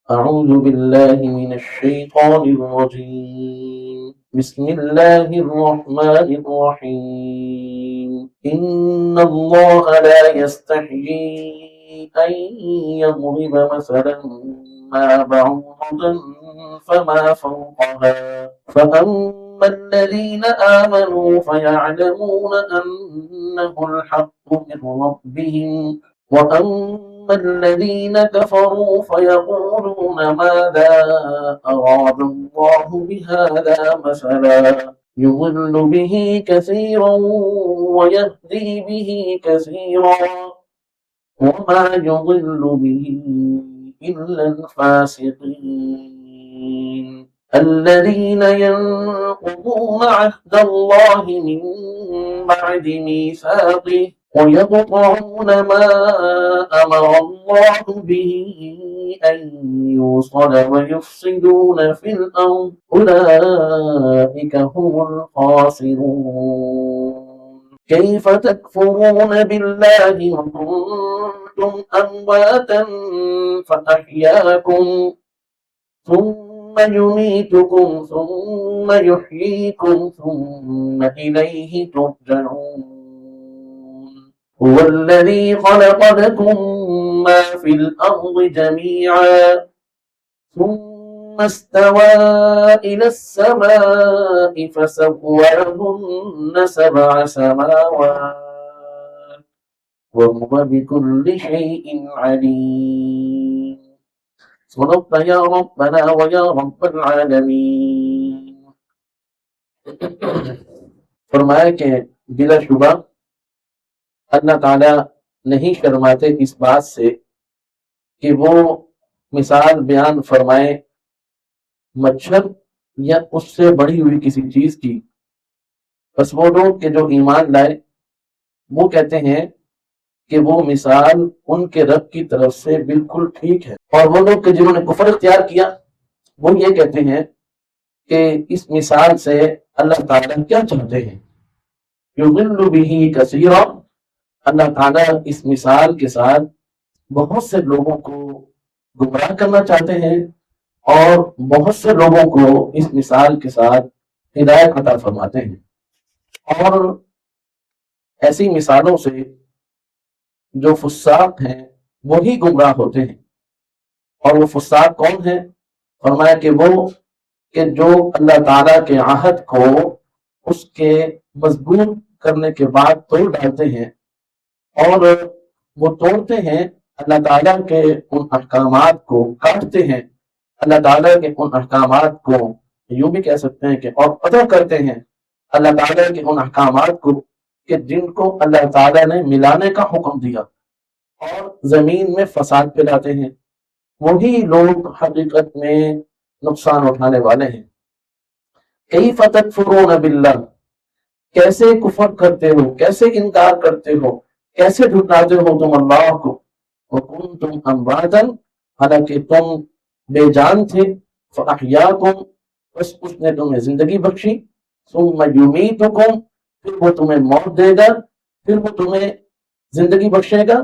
أعوذ بالله من الشيطان الرجيم. بسم الله الرحمن الرحيم. إن الله لا يستحيي أن يضرب مثلا ما بعوضة فما فوقها فأما الذين آمنوا فيعلمون أنه الحق من ربهم وأما الذين كفروا فيقولون ماذا أراد الله بهذا مثلا يضل به كثيرا ويهدي به كثيرا وما يضل به إلا الفاسقين الذين ينقضون عهد الله من بعد ميثاقه ويقطعون ما أمر الله به أن يوصل ويفسدون في الأرض أولئك هم الخاسرون كيف تكفرون بالله وكنتم أمواتا فأحياكم ثم يميتكم ثم يحييكم ثم إليه ترجعون هو الذي خلق لكم ما في الأرض جميعا ثم استوى إلى السماء فسواهن سبع سماوات وهو بكل شيء عليم صدقت يا ربنا ويا رب العالمین. فرمایا کہ بلا شبہ اللہ تعالیٰ نہیں شرماتے اس بات سے کہ وہ مثال بیان فرمائے مچھر یا اس سے بڑھی ہوئی کسی چیز کی. بس وہ لوگ کہ جو ایمان لائے وہ کہتے ہیں کہ وہ مثال ان کے رب کی طرف سے بالکل ٹھیک ہے، اور وہ لوگ کہ جنہوں نے کفر اختیار کیا وہ یہ کہتے ہیں کہ اس مثال سے اللہ تعالیٰ کیا چاہتے ہیں. یضل به کثیرا، اللہ تعالیٰ اس مثال کے ساتھ بہت سے لوگوں کو گمراہ کرنا چاہتے ہیں اور بہت سے لوگوں کو اس مثال کے ساتھ ہدایت عطا فرماتے ہیں. اور ایسی مثالوں سے جو فساق ہیں وہی گمراہ ہوتے ہیں. اور وہ فساق کون ہیں؟ فرمایا کہ وہ کہ جو اللہ تعالیٰ کے عہد کو اس کے مضبوط کرنے کے بعد توڑ ڈالتے ہیں اور وہ توڑتے ہیں اللہ تعالیٰ کے ان احکامات کو، کاٹتے ہیں اللہ تعالیٰ کے ان احکامات کو، یوں بھی کہہ سکتے ہیں کہ اور قطع کرتے ہیں اللہ تعالیٰ کے ان احکامات کو کہ جن کو اللہ تعالیٰ نے ملانے کا حکم دیا، اور زمین میں فساد پھیلاتے ہیں. وہی لوگ حقیقت میں نقصان اٹھانے والے ہیں. کیف تکفرون باللہ، کیسے کفر کرتے ہو، کیسے انکار کرتے ہو، کیسے جھٹلاتے ہو تم اللہ کو. وکنتم امواتا، حالانکہ تم بے جان تھے. فاحیاکم، بس اس نے تمہیں زندگی بخشی. ثم یمیتکم، پھر وہ تمہیں موت دے گا، پھر وہ تمہیں زندگی بخشے گا،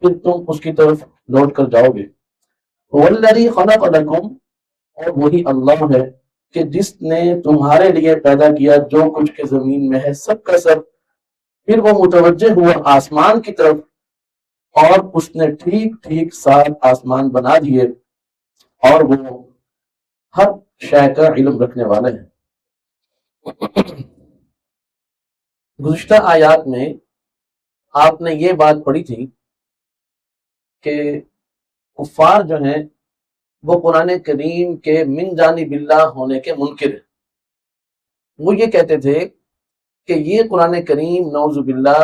پھر تم اس کی طرف لوٹ کر جاؤ گے. والذی خلق لکم، اور وہی اللہ ہے کہ جس نے تمہارے لیے پیدا کیا جو کچھ کے زمین میں ہے سب کا سب. پھر وہ متوجہ ہوا آسمان کی طرف اور اس نے ٹھیک ٹھیک 7 آسمان بنا دیے، اور وہ ہر شے کا علم رکھنے والا ہے. گزشتہ آیات میں آپ نے یہ بات پڑھی تھی کہ کفار جو ہیں وہ قرآن کریم کے من جانب اللہ ہونے کے منکر ہیں. وہ یہ کہتے تھے کہ یہ قرآن کریم نعوذ باللہ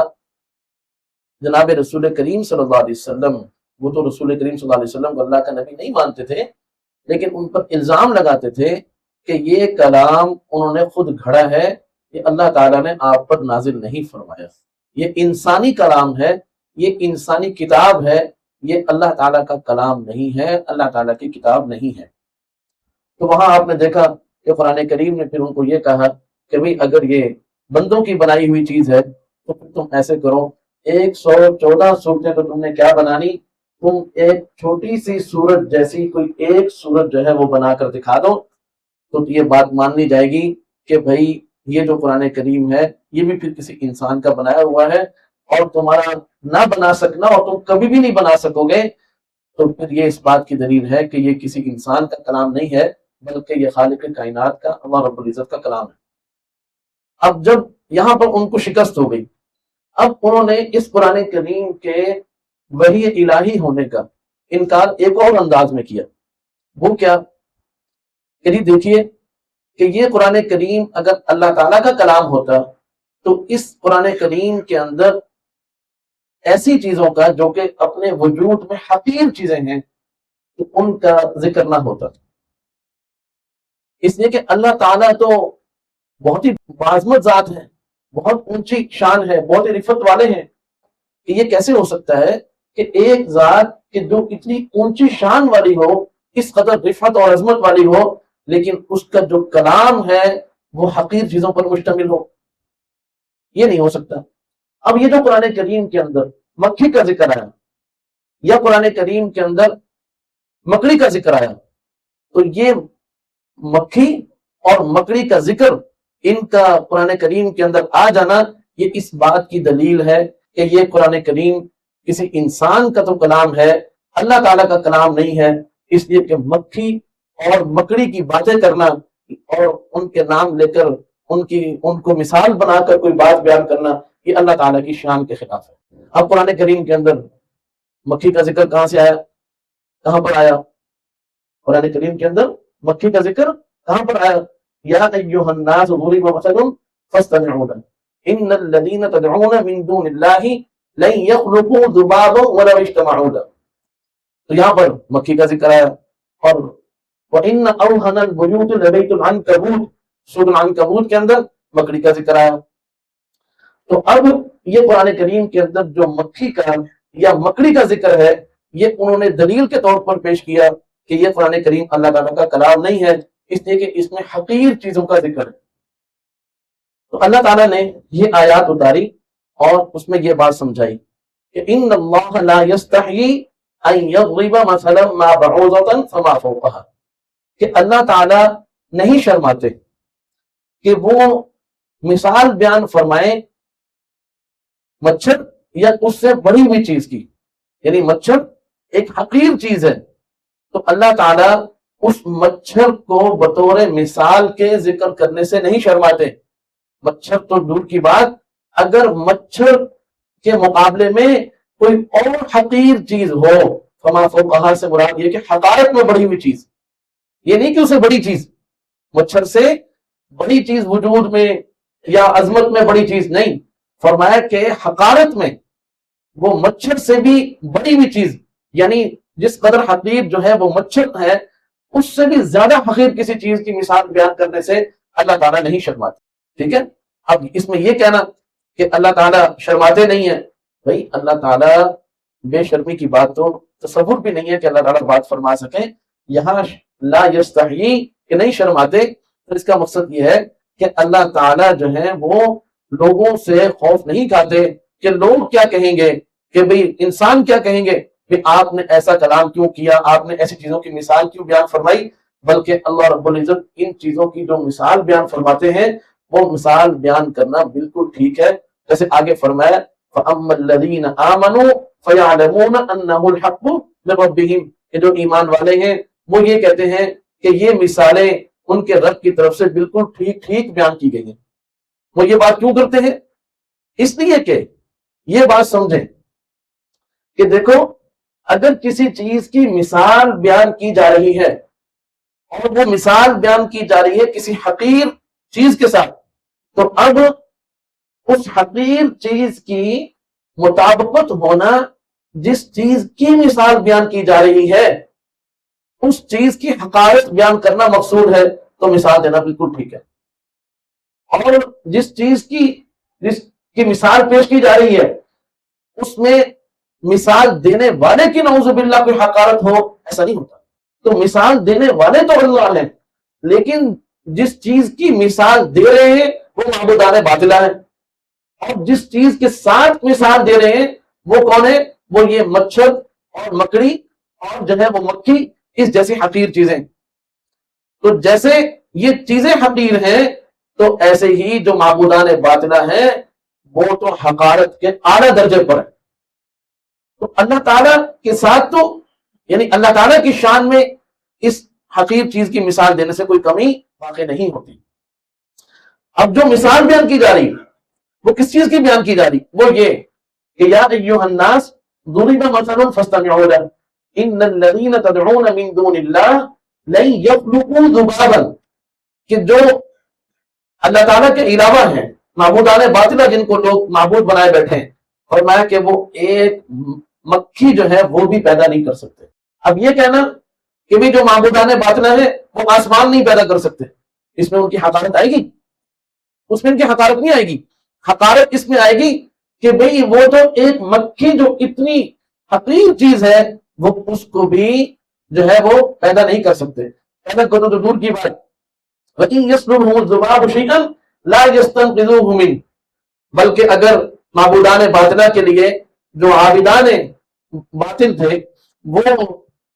جناب رسول کریم صلی اللہ علیہ وسلم، وہ تو رسول کریم صلی اللہ علیہ وسلم کو اللہ کا نبی نہیں مانتے تھے، لیکن ان پر الزام لگاتے تھے کہ یہ کلام انہوں نے خود گھڑا ہے، یہ اللہ تعالیٰ نے آپ پر نازل نہیں فرمایا، یہ انسانی کلام ہے، یہ انسانی کتاب ہے، یہ اللہ تعالیٰ کا کلام نہیں ہے، اللہ تعالیٰ کی کتاب نہیں ہے. تو وہاں آپ نے دیکھا کہ قرآن کریم نے پھر ان کو یہ کہا کہ بھئی اگر یہ بندوں کی بنائی ہوئی چیز ہے تو پھر تم ایسے کرو 114 صورتیں تو تم نے کیا بنانی، تم ایک چھوٹی سی سورج جیسی کوئی ایک سورج جو ہے وہ بنا کر دکھا دو تو یہ بات مان لی جائے گی کہ بھائی یہ جو قرآن کریم ہے یہ بھی پھر کسی انسان کا بنایا ہوا ہے، اور تمہارا نہ بنا سکنا اور تم کبھی بھی نہیں بنا سکو گے، تو پھر یہ اس بات کی دلیل ہے کہ یہ کسی انسان کا کلام نہیں ہے بلکہ یہ خالق کائنات کا اللہ رب العزت کا کلام ہے۔ اب جب یہاں پر ان کو شکست ہو گئی، اب انہوں نے اس قرآن کریم کے وحی الہی ہونے کا انکار ایک اور انداز میں کیا۔ وہ کیا کہ جی دیکھیے کہ یہ قرآن کریم اگر اللہ تعالیٰ کا کلام ہوتا تو اس قرآن کریم کے اندر ایسی چیزوں کا جو کہ اپنے وجود میں حقیر چیزیں ہیں تو ان کا ذکر نہ ہوتا، اس لیے کہ اللہ تعالیٰ تو بہت ہی باعظمت ذات ہے، بہت اونچی شان ہے، بہت ہی رفت والے ہیں، کہ یہ کیسے ہو سکتا ہے کہ ایک ذات کہ جو اتنی اونچی شان والی ہو، اس قدر رفت اور عظمت والی ہو، لیکن اس کا جو کلام ہے وہ حقیر چیزوں پر مشتمل ہو، یہ نہیں ہو سکتا۔ اب یہ جو قرآن کریم کے اندر مکھی کا ذکر آیا یا قرآن کریم کے اندر مکڑی کا ذکر آیا، تو یہ مکھی اور مکڑی کا ذکر ان کا قرآن کریم کے اندر آ جانا یہ اس بات کی دلیل ہے کہ یہ قرآن کریم کسی انسان کا تو کلام ہے، اللہ تعالیٰ کا کلام نہیں ہے، اس لیے کہ مکھی اور مکڑی کی باتیں کرنا اور ان کے نام لے کر ان کو مثال بنا کر کوئی بات بیان کرنا یہ اللہ تعالیٰ کی شان کے خلاف ہے۔ اب قرآن کریم کے اندر مکھی کا ذکر کہاں سے آیا، کہاں پر آیا؟ قرآن کریم کے اندر مکھی کا ذکر کہاں پر آیا؟ یا ایھا الناس ضرب مثل فاستمعوا له ان الذين تدعون من دون الله لن يخلقوا ذبابا ولو اجتمعوا له، تو یہاں پر مکھی کا ذکر آیا۔ اور وَإِنَّ أَوْهَنَ الْبُيُوتِ لَبَيْتُ الْعَنكَبُوتِ سورۃ العنکبوت کے اندر مکڑی کا ذکر آیا۔ تو اب یہ قرآن کریم کے اندر جو مکھی کا یا مکڑی کا ذکر ہے یہ انہوں نے دلیل کے طور پر پیش کیا کہ یہ قرآن کریم اللہ تعالیٰ کا کلام نہیں ہے، اس لیے کہ اس میں حقیر چیزوں کا ذکر ہے۔ تو اللہ تعالیٰ نے یہ آیات اتاری اور اس میں یہ بات سمجھائی کہ ان اللہ لا یستحیی ان یضرب مثلا ما بعوضۃ فما فوقها، کہ اللہ تعالیٰ نہیں شرماتے کہ وہ مثال بیان فرمائیں مچھر یا اس سے بڑی ہوئی چیز کی، یعنی مچھر ایک حقیر چیز ہے تو اللہ تعالیٰ اس مچھر کو بطور مثال کے ذکر کرنے سے نہیں شرماتے۔ مچھر تو دور کی بات، اگر مچھر کے مقابلے میں کوئی اور حقیر چیز ہو، فما فوقہا سے مراد یہ کہ حقارت میں بڑی ہوئی چیز، یہ نہیں کہ اسے بڑی چیز، مچھر سے بڑی چیز وجود میں یا عظمت میں بڑی چیز نہیں، فرمایا کہ حقارت میں وہ مچھر سے بھی بڑی ہوئی چیز، یعنی جس قدر حقیر جو ہے وہ مچھر ہے اس سے بھی زیادہ حقیر کسی چیز کی مثال بیان کرنے سے اللہ تعالیٰ نہیں شرماتے۔ ٹھیک ہے، اب اس میں یہ کہنا کہ اللہ تعالیٰ شرماتے نہیں ہیں، بھائی اللہ تعالیٰ بے شرمی کی بات تو تصور بھی نہیں ہے کہ اللہ تعالیٰ بات فرما سکیں۔ یہاں لا یستحیی کہ نہیں شرماتے، تو اس کا مقصد یہ ہے کہ اللہ تعالیٰ جو ہے وہ لوگوں سے خوف نہیں کھاتے کہ لوگ کیا کہیں گے، کہ بھئی انسان کیا کہیں گے کہ آپ نے ایسا کلام کیوں کیا، آپ نے ایسی چیزوں کی مثال کیوں بیان فرمائی، بلکہ اللہ رب العزت ان چیزوں کی جو مثال بیان فرماتے ہیں وہ مثال بیان کرنا بالکل ٹھیک ہے۔ جیسے آگے فرمایا فَأَمَّا الَّذِينَ آمَنُوا فَيَعْلَمُونَ أَنَّهُ الْحَقُّ مِنْ رَبِّهِمْ، کہ جو ایمان والے ہیں وہ یہ کہتے ہیں کہ یہ مثالیں ان کے رب کی طرف سے بالکل ٹھیک ٹھیک بیان کی گئی ہیں۔ وہ یہ بات کیوں کرتے ہیں؟ اس لیے کہ یہ بات سمجھیں کہ دیکھو اگر کسی چیز کی مثال بیان کی جا رہی ہے اور وہ مثال بیان کی جا رہی ہے کسی حقیر چیز کے ساتھ، تو اب اس حقیر چیز کی مطابقت ہونا جس چیز کی مثال بیان کی جا رہی ہے اس چیز کی حقارت بیان کرنا مقصود ہے تو مثال دینا بالکل ٹھیک ہے، اور جس چیز کی مثال پیش کی جا رہی ہے اس میں مثال دینے والے کی نعوذ باللہ کوئی حقارت ہو، ایسا نہیں ہوتا۔ تو مثال دینے والے تو اللہ ہیں، لیکن جس چیز کی مثال دے رہے ہیں وہ معبودان باطلہ ہیں، اور جس چیز کے ساتھ مثال دے رہے ہیں وہ کون ہے؟ وہ یہ مچھر اور مکڑی اور جو ہے وہ مکھی اس جیسی حقیر چیزیں. تو جیسے یہ چیزیں حقیر ہیں تو ایسے ہی جو معبودان باطلہ ہیں وہ تو حقارت کے اعلیٰ درجے پر ہے. تو اللہ تعالیٰ کے ساتھ تو یعنی اللہ تعالیٰ کی شان میں اس حقیر چیز کی مثال دینے سے کوئی کمی واقع نہیں ہوتی. اب جو مثال بیان کی جا رہی وہ کس چیز کی بیان کی جا رہی؟ وہ یہ کہ یا ایھا الناس ضرب مثل فاستمعوا له ان الذين تدعون من دون الله لن يخلقوا ذبابا، کہ جو اللہ تعالیٰ کے علاوہ ہیں معبودان باطلہ جن کو لوگ معبود بنائے بیٹھے ہیں، فرمایا کہ وہ ایک مکھی جو ہے وہ بھی پیدا نہیں کر سکتے. اب یہ کہنا کہ بھی جو معبودان باطلہ ہیں وہ آسمان نہیں پیدا کر سکتے، اس میں ان کی حقارت آئے گی؟ اس میں ان کی حقارت نہیں آئے گی. حقارت اس میں آئے گی کہ بھئی وہ تو ایک مکھی جو اتنی حقیر چیز ہے وہ اس کو بھی جو ہے وہ پیدا نہیں کر سکتے. پیدا کرو تو دور کی بات. وَإِن يَسْلُبْهُمُ الذُّبَابُ شَيْئًا لَا يَسْتَنقِذُوهُ مِنْهُ، بلکہ اگر معبودان باطلہ کے لیے جو عابدان باطل تھے وہ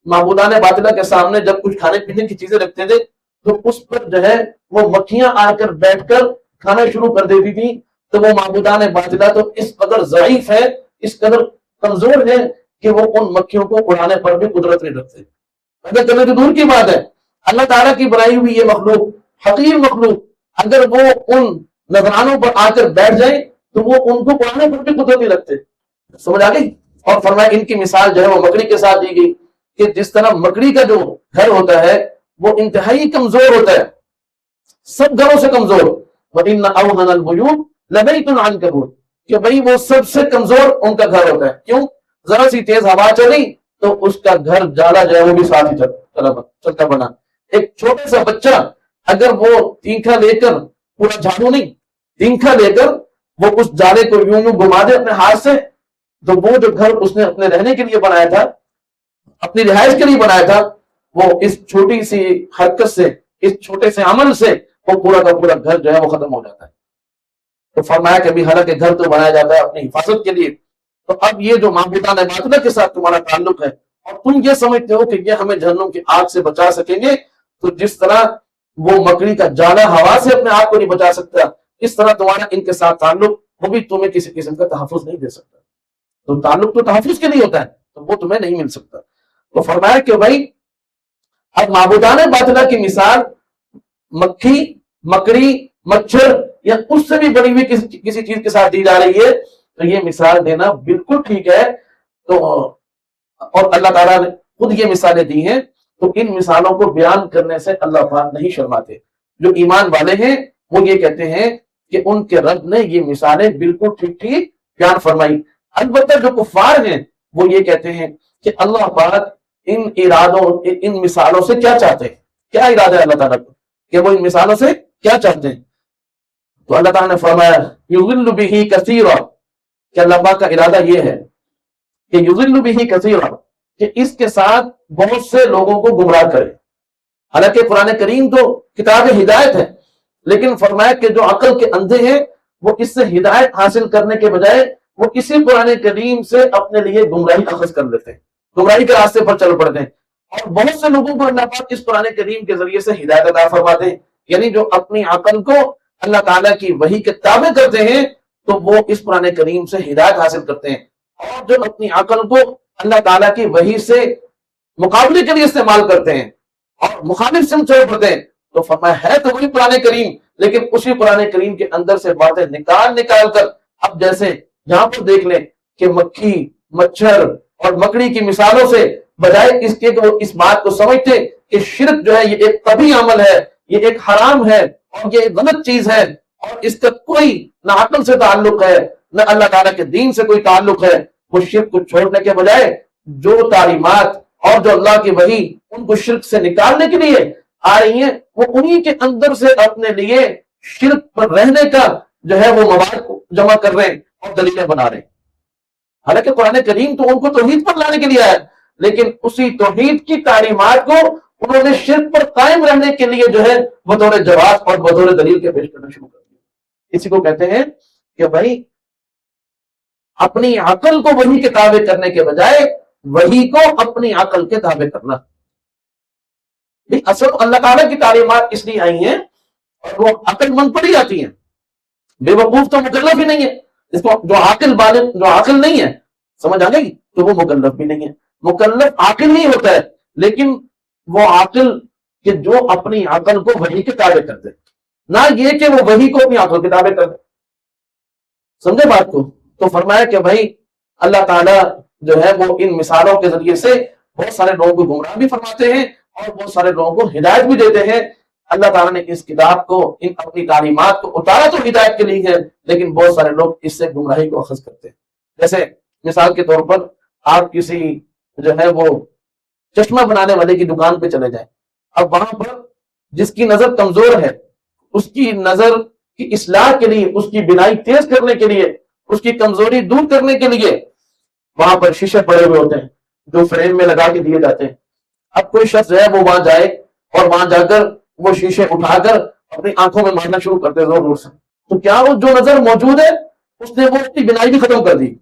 معبودان باطلہ کے سامنے جب کچھ کھانے پینے کی چیزیں رکھتے تھے تو اس پر جو ہے وہ مکھیاں آ کر بیٹھ کر کھانا شروع کر دیتی تھی. تو وہ معبودان باطلہ تو اس قدر ضعیف ہے، اس قدر کمزور ہے کہ وہ ان مکھیوں کو اڑانے پر بھی قدرت نہیں رکھتے. پیدا کرنے تو دور کی بات ہے، اللہ تعالیٰ کی بنائی ہوئی یہ مخلوق، حقیر مخلوق، اگر وہ ان نذرانوں پر آ کر بیٹھ جائیں تو وہ ان کو اڑانے پر بھی قدرت نہیں رکھتے. سمجھ آ گئی؟ اور فرمایا ان کی مثال جو ہے وہ مکڑی کے ساتھ دی گئی کہ جس طرح مکڑی کا جو گھر ہوتا ہے وہ انتہائی کمزور ہوتا ہے، سب گھروں سے کمزور. وَإِنَّ أَوْهَنَ الْبُيُوتِ لَبَيْتُ الْعَنكَبُوتِ، کہ بھئی وہ سب سے کمزور ان کا گھر ہوتا ہے. کیوں؟ ذرا سی تیز ہوا چلی تو اس کا گھر جالا جو ہے وہ بھی ساتھ ہی چلتا بنا. ایک چھوٹا سا بچہ اگر وہ تینکھا لے کر، پورا جھاڑو نہیں، تینکھا لے کر وہ اس جالے کو یوں یوں گھما دے اپنے ہاتھ سے، تو وہ جو گھر اس نے اپنے رہنے کے لیے بنایا تھا، اپنی رہائش کے لیے بنایا تھا، وہ اس چھوٹی سی حرکت سے، اس چھوٹے سے عمل سے وہ پورا کا پورا گھر جو ہے وہ ختم ہو جاتا ہے. تو فرمایا کہ بھی حالانکہ گھر تو بنایا جاتا ہے اپنی حفاظت کے لیے، تو اب یہ جو معبودان باطلہ کے ساتھ تمہارا تعلق ہے اور تم یہ سمجھتے ہو کہ یہ ہمیں جہنم کی آگ سے بچا سکیں گے، تو جس طرح وہ مکڑی کا جالا ہوا سے اپنے آپ کو نہیں بچا سکتا، اس طرح تمہارا ان کے ساتھ تعلق وہ بھی تمہیں کسی قسم کا تحفظ نہیں دے سکتا. تو تعلق تو تحفظ کے لیے ہوتا ہے، تو وہ تمہیں نہیں مل سکتا. تو فرمایا کہ بھائی اب معبودان باطلہ کی مثال مکھی، مکڑی، مچھر یا اس سے بھی بڑی ہوئی کسی چیز کے ساتھ دی جا رہی ہے، تو یہ مثال دینا بالکل ٹھیک ہے. تو اور اللہ تعالیٰ نے خود یہ مثالیں دی ہیں، تو ان مثالوں کو بیان کرنے سے اللہ پاک نہیں شرماتے. جو ایمان والے ہیں وہ یہ کہتے ہیں کہ ان کے رب نے یہ مثالیں بالکل ٹھیک ٹھیک بیان فرمائی. البتہ جو کفار ہیں وہ یہ کہتے ہیں کہ اللہ پاک ان ارادوں، ان مثالوں سے کیا چاہتے ہیں، کیا ارادہ ہے اللہ تعالیٰ کو کہ وہ ان مثالوں سے کیا چاہتے ہیں. تو اللہ تعالیٰ نے فرمایا یضل بہ کثیرا، کہ اللہ پاک کا ارادہ یہ ہے کہ یضل بہ کثیرا، کہ اس کے ساتھ بہت سے لوگوں کو گمراہ کرے. حالانکہ قرآن کریم تو کتاب ہدایت ہے، لیکن فرمایا کہ جو عقل کے اندھے ہیں وہ اس سے ہدایت حاصل کرنے کے بجائے وہ اسی قرآن کریم سے اپنے لیے گمراہی اخذ کر لیتے ہیں، گمراہی کے راستے پر چل پڑتے ہیں. اور بہت سے لوگوں کو اللہ پاک اس قرآن کریم کے ذریعے سے ہدایت عطا فرماتے ہیں. یعنی جو اپنی عقل کو اللہ تعالیٰ کی وحی کے تابع کرتے ہیں تو وہ اس قرآن کریم سے ہدایت حاصل کرتے ہیں، اور جو اپنی عقل کو اللہ تعالیٰ کی وحی سے مقابلے کے لیے استعمال کرتے ہیں اور مخالف سمت چل پڑتے ہیں، تو فرمایا ہے تو وہی قرآن کریم، لیکن اسی قرآن کریم کے اندر سے باتیں نکال کر اب جیسے یہاں پر دیکھ لیں کہ مکھی، مچھر اور مکڑی کی مثالوں سے بجائے اس کے کہ وہ اس بات کو سمجھتے کہ شرک جو ہے یہ ایک طبعی عمل ہے، یہ ایک حرام ہے اور یہ ایک غلط چیز ہے اور اس کا کوئی نہ عقل سے تعلق ہے نہ اللہ تعالیٰ کے دین سے کوئی تعلق ہے، وہ شرک کو چھوڑنے کے بجائے جو تعلیمات اور جو اللہ کی وحی ان کو شرک سے نکالنے کے لیے آ رہی ہیں وہ انہی کے اندر سے اپنے لیے شرک پر رہنے کا جو ہے وہ مواد کو جمع کر رہے ہیں اور دلیلیں بنا رہے ہیں. حالانکہ قرآن کریم تو ان کو توحید پر لانے کے لیے آیا، لیکن اسی توحید کی تعلیمات کو انہوں نے شرک پر قائم رہنے کے لیے جو ہے بطور جواز اور بطور دلیل کے پیش کرنا شروع کر دیا. اسی کو کہتے ہیں کہ بھائی اپنی عقل کو وہی کے تابع کرنے کے بجائے وحی کو اپنی عقل کے تابع کرنا. اصل اللہ تعالیٰ کی تعلیمات اس لیے آئی ہیں اور وہ عقل مند پر ہی آتی ہیں. بے وقوف تو مکلف ہی نہیں ہے. اس کو جو عاقل بالغ جو عاقل نہیں ہے, سمجھ آ گئی, تو وہ مکلف بھی نہیں ہے. مکلف عاقل ہی ہوتا ہے, لیکن وہ عاقل کہ جو اپنی عقل کو وحی کے تابع کر دے, نہ یہ کہ وہ وحی کو اپنی عقل کے تابع کر دے. سمجھے بات کو؟ تو فرمایا کہ بھائی اللہ تعالیٰ جو ہے وہ ان مثالوں کے ذریعے سے بہت سارے لوگوں کو گمراہ بھی فرماتے ہیں اور بہت سارے لوگوں کو ہدایت بھی دیتے ہیں. اللہ تعالیٰ نے اس کتاب کو, ان اپنی تعلیمات کو اتارا تو ہدایت کے لیے ہے, لیکن بہت سارے لوگ اس سے گمراہی کو اخذ کرتے ہیں. جیسے مثال کے طور پر آپ کسی جو ہے وہ چشمہ بنانے والے کی دکان پہ چلے جائیں. اب وہاں پر جس کی نظر کمزور ہے, اس کی نظر کی اصلاح کے لیے, اس کی بینائی تیز کرنے کے لیے, اس کی کمزوری دور کرنے کے لیے وہاں پر شیشے پڑے ہوئے ہوتے ہیں جو فریم میں لگا کے دیے جاتے ہیں. اب کوئی شخص جو ہے وہ وہاں جائے اور وہاں جا کر وہ شیشے اٹھا کر اپنی آنکھوں میں مارنا شروع کرتے زور زور سے, تو کیا وہ جو نظر موجود ہے اس نے وہ اپنی بینائی بھی ختم کر دی؟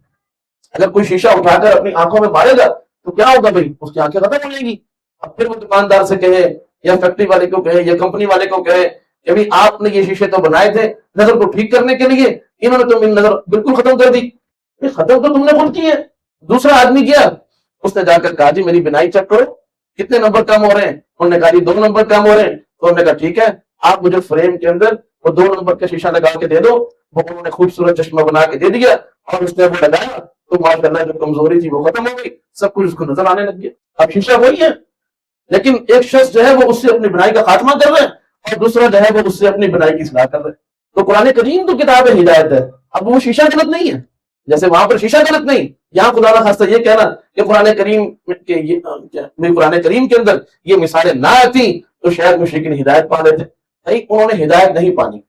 اگر کوئی شیشہ اٹھا کر اپنی آنکھوں میں مارے گا تو کیا ہوگا بھائی؟ اس کی آنکھیں ختم ہو جائیں گی. اب پھر وہ دکاندار سے کہے یا فیکٹری والے کو کہے یا کمپنی والے کو کہے کہ بھائی آپ نے یہ شیشے تو بنائے تھے نظر کو ٹھیک کرنے کے لیے, انہوں نے تو میری نظر بالکل ختم کر دی. ختم تو تم نے خود کی ہے. دوسرا آدمی گیا, اس نے جا کر کہا جی میری بینائی چیک کرو, کتنے نمبر کم ہو رہے ہیں؟ انہوں نے کہا جی 2 نمبر کم ہو رہے ہیں. تو انہوں نے کہا ٹھیک ہے, آپ مجھے فریم کے اندر وہ 2 نمبر کا شیشہ لگا کے دے دو. وہ انہوں نے خوبصورت چشمہ بنا کے دے دیا اور اس نے وہ لگایا تو ماشاءاللہ جو کمزوری تھی وہ ختم ہو گئی, سب کچھ اس کو نظر آنے لگ گیا. اب شیشہ وہی ہے, لیکن ایک شخص جو ہے وہ اس سے اپنی بنائی کا خاتمہ کر رہے ہیں اور دوسرا جو ہے وہ اس سے اپنی بنائی کی اصلاح کر رہے ہیں. تو قرآن کریم تو کتاب ہدایت ہے. اب وہ شیشہ غلط نہیں ہے, جیسے وہاں پر شیشہ غلط نہیں, یہاں خدا نہ خاصہ یہ کہنا کہ قرآن کریم کے اندر یہ مثالیں نہ آتی تو شاید مشرکین ہدایت پا لیتے. نہیں, انہوں نے ہدایت نہیں پانی.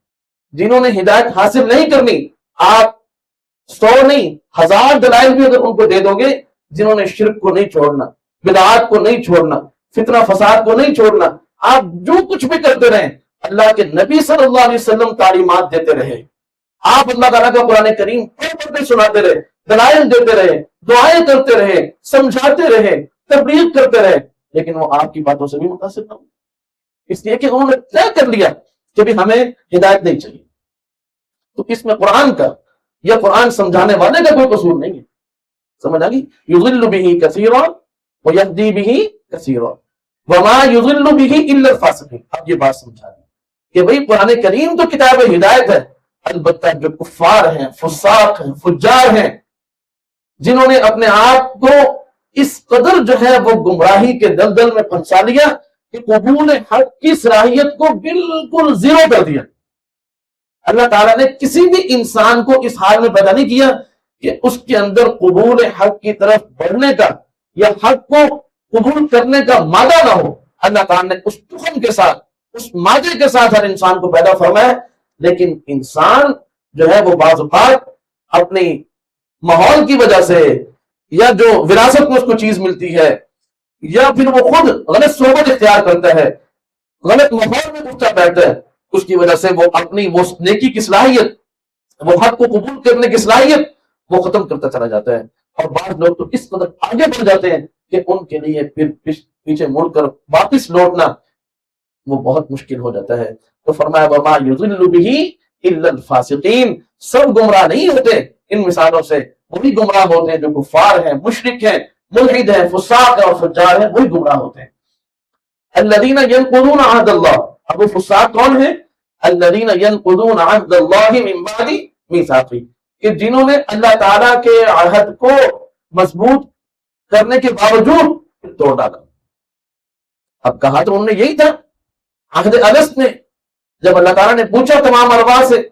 جنہوں نے ہدایت حاصل نہیں کرنی, آپ 100 نہیں 1000 دلائل بھی اگر ان کو دے دو گے, جنہوں نے شرک کو نہیں چھوڑنا, بدعات کو نہیں چھوڑنا, فتنہ فساد کو نہیں چھوڑنا, آپ جو کچھ بھی کرتے رہیں, اللہ کے نبی صلی اللہ علیہ وسلم تعلیمات دیتے رہے, آپ اللہ تعالیٰ کا قرآن کریم پڑھ سناتے رہے, دلائل دیتے رہے, دعائیں کرتے رہے, سمجھاتے رہے, تبلیغ کرتے رہے, لیکن وہ آپ کی باتوں سے بھی متاثر نہ ہو, اس لیے کہ انہوں نے طے کر لیا کہ بھی ہمیں ہدایت نہیں چاہیے. تو اس میں قرآن کا یا قرآن سمجھانے والے کا کوئی قصور نہیں ہے. سمجھ آ گئی؟ یضل بہ کثیرا ویہدی بہ کثیرا وما یضل بہ الا الفاسقین. اب یہ بات سمجھا دی کہ بھئی قرآن کریم تو کتاب ہدایت ہے, البتہ جو کفار ہیں, فساق ہیں, فجار ہیں, جنہوں نے اپنے آپ کو اس قدر جو ہے وہ گمراہی کے دلدل میں پھنسا لیا کہ قبول حق کی صلاحیت کو بالکل زیرو کر دیا. اللہ تعالیٰ نے کسی بھی انسان کو اس حال میں پیدا نہیں کیا کہ اس کے اندر قبول حق کی طرف بڑھنے کا یا حق کو قبول کرنے کا مادہ نہ ہو. اللہ تعالیٰ نے اس تخم کے ساتھ, اس مادے کے ساتھ ہر انسان کو پیدا فرمایا, لیکن انسان جو ہے وہ بعض اوقات اپنی ماحول کی وجہ سے یا جو وراثت میں اس کو چیز ملتی ہے یا پھر وہ خود غلط صحبت اختیار کرتا ہے, غلط ماحول میں اٹھتا بیٹھتا ہے, اس کی وجہ سے وہ اپنی وہ نیکی کی صلاحیت, وہ حق کو قبول کرنے کی صلاحیت وہ ختم کرتا چلا جاتا ہے. اور بعض لوگ تو اس قدر آگے بڑھ جاتے ہیں کہ ان کے لیے پھر پیچھے مڑ کر واپس لوٹنا وہ بہت مشکل ہو جاتا ہے. تو فرمایا وما یضل بہ الا الفاسقین. سب گمراہ نہیں ہوتے ان مثالوں سے, وہی گمراہ ہوتے ہیں جو کفار ہیں, مشرک ہیں, ملحد ہیں, فساق ہیں اور فجار ہیں, وہی گمراہ ہوتے ہیں. الذین ینقضون عہد اللہ. اب وہ فساق کون ہیں؟ الذین ینقضون عہد اللہ من بعد میثاقہ, کہ جنہوں نے اللہ تعالیٰ کے عہد کو مضبوط کرنے کے باوجود توڑ ڈالا. اب کہا تو انہوں نے یہی تھا عہد الست نے, جب اللہ تعالیٰ نے پوچھا تمام ارواح سے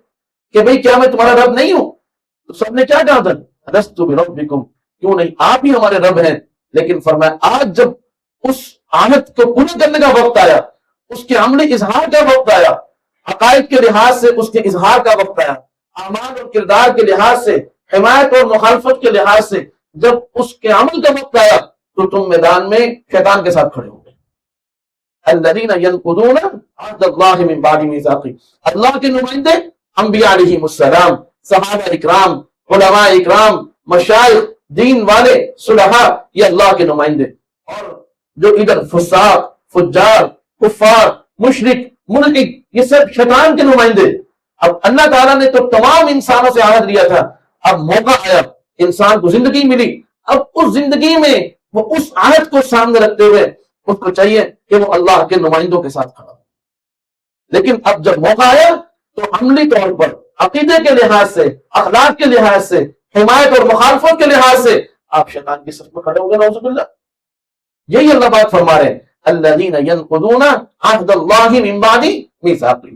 کہ بھئی کیا میں تمہارا رب نہیں ہوں, تو سب نے کیا کہا تھا؟ الست بربکم, کیوں نہیں آپ ہی ہمارے رب ہیں. لیکن فرمایا آج جب اس عہد کو پورا کرنے کا وقت آیا, اس کے عملی اظہار کا وقت آیا, عقائد کے لحاظ سے اس کے اظہار کا وقت آیا, اعمال اور کردار کے لحاظ سے, حمایت اور مخالفت کے لحاظ سے جب اس کے عمل کا وقت آیا, تو تم میدان میں شیطان کے ساتھ کھڑے ہو گئے. الذین ینقضون عہد اللہ من بعد میثاقہ. اللہ کے نمائندے انبیاء علیہم السلام, صحابہ اکرام, علماء اکرام, مشائخ, دین والے صلحاء یہ اللہ کے نمائندے، اور جو ادھر فساق فجار کفار مشرک ملحد یہ سب شیطان کے نمائندے۔ اب اللہ تعالیٰ نے تو تمام انسانوں سے عہد لیا تھا، اب موقع آیا، انسان کو زندگی ملی، اب اس زندگی میں وہ اس عہد کو سامنے رکھتے ہوئے اس کو چاہیے کہ وہ اللہ کے نمائندوں کے ساتھ کھڑا ہو۔ لیکن اب جب موقع آیا تو عملی طور پر عقیدے کے لحاظ سے، اخلاق کے لحاظ سے، حمایت اور مخالفت کے لحاظ سے آپ شیطان کی صف میں کھڑے ہو گئے، نعوذ باللہ۔ یہی اللہ بات فرما رہے ہیں، الذین ینقضون عہد اللہ من بعد میثاقہ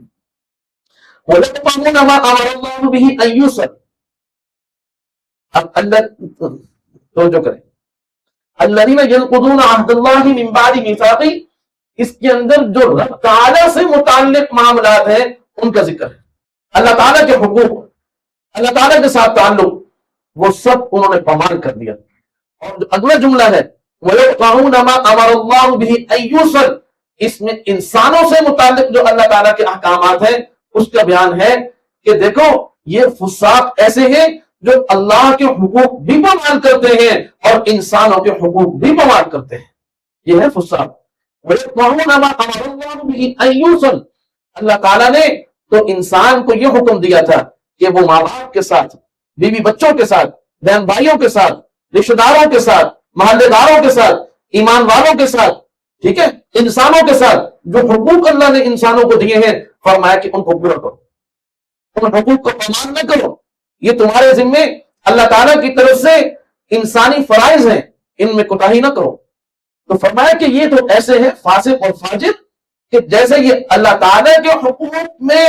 وَيَقْطَعُونَ مَا أَمَرَ اللَّهُ بِهِ أَن يُوصَلَ۔ اب اللہ توجہ کریں، الذین ینقضون عہد اللہ من بعد میثاقہ، اس کے اندر جو رب تعالیٰ سے متعلق معاملات ہیں ان کا ذکر ہے، اللہ تعالیٰ کے حقوق، اللہ تعالیٰ کے ساتھ تعلق، وہ سب انہوں نے پامال کر دیا۔ اور جو اگلا جملہ ہے وَيَقْطَعُونَ مَا أَمَرَ اللَّهُ بِهِ أَن يُوصَلَ، اس میں انسانوں سے متعلق جو اللہ تعالیٰ کے احکامات ہیں اس کا بیان ہے کہ دیکھو یہ فساق ایسے ہیں جو اللہ کے حقوق بھی پامال کرتے ہیں اور انسانوں کے حقوق بھی پامال کرتے ہیں، یہ ہے فساق۔ وَيَقْطَعُونَ مَا أَمَرَ اللَّهُ بِهِ أَن يُوصَلَ، اللہ تعالیٰ نے تو انسان کو یہ حکم دیا تھا کہ وہ ماں باپ کے ساتھ، بیوی بچوں کے ساتھ، بہن بھائیوں کے ساتھ، رشتہ داروں کے ساتھ، محلے داروں کے ساتھ، ایمان والوں کے ساتھ، ٹھیک ہے، انسانوں کے ساتھ جو حقوق اللہ نے انسانوں کو دیے ہیں، فرمایا کہ ان کو پورا کرو، ان حقوق کو پامال نہ کرو، یہ تمہارے ذمے اللہ تعالیٰ کی طرف سے انسانی فرائض ہیں، ان میں کوتاہی نہ کرو۔ تو فرمایا کہ یہ تو ایسے ہیں فاسق اور فاجر کہ جیسے یہ اللہ تعالیٰ کے حقوق میں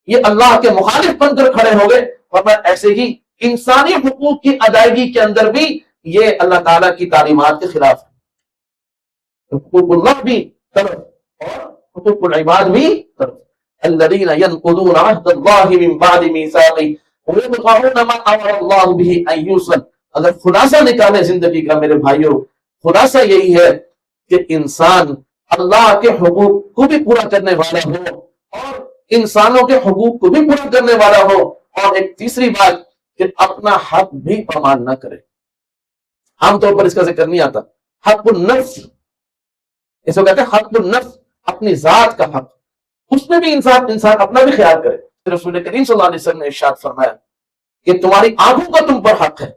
یہ اللہ کے مخالف بن کر کھڑے ہو گئے، فرمایا ایسے ہی انسانی حقوق کی ادائیگی کے اندر بھی یہ اللہ تعالیٰ کی تعلیمات کے خلاف ہے، حقوق اللہ بھی طرف اور حقوق العباد بھی طرف۔ الذین ینقضون عہد اللہ من بعد میثاقہ وَيَقْطَعُونَ مَا أَمَرَ اللَّهُ بِهِ أَن يُوصَلَ۔ اگر خلاصہ نکالے زندگی کا میرے بھائیوں، خلاصہ یہی ہے کہ انسان اللہ کے حقوق کو بھی پورا کرنے والا ہو اور انسانوں کے حقوق کو بھی پورا کرنے والا ہو، اور ایک تیسری بات کہ اپنا حق بھی پامال نہ کرے۔ عام طور پر اس کا ذکر نہیں آتا، حق النفس، اس کو کہتے ہیں حق النفس، اپنی ذات کا حق، اس میں بھی انسان اپنا بھی خیال کرے۔ رسول کریم صلی اللہ علیہ وسلم نے ارشاد فرمایا کہ تمہاری آنکھوں کا تم پر حق ہے،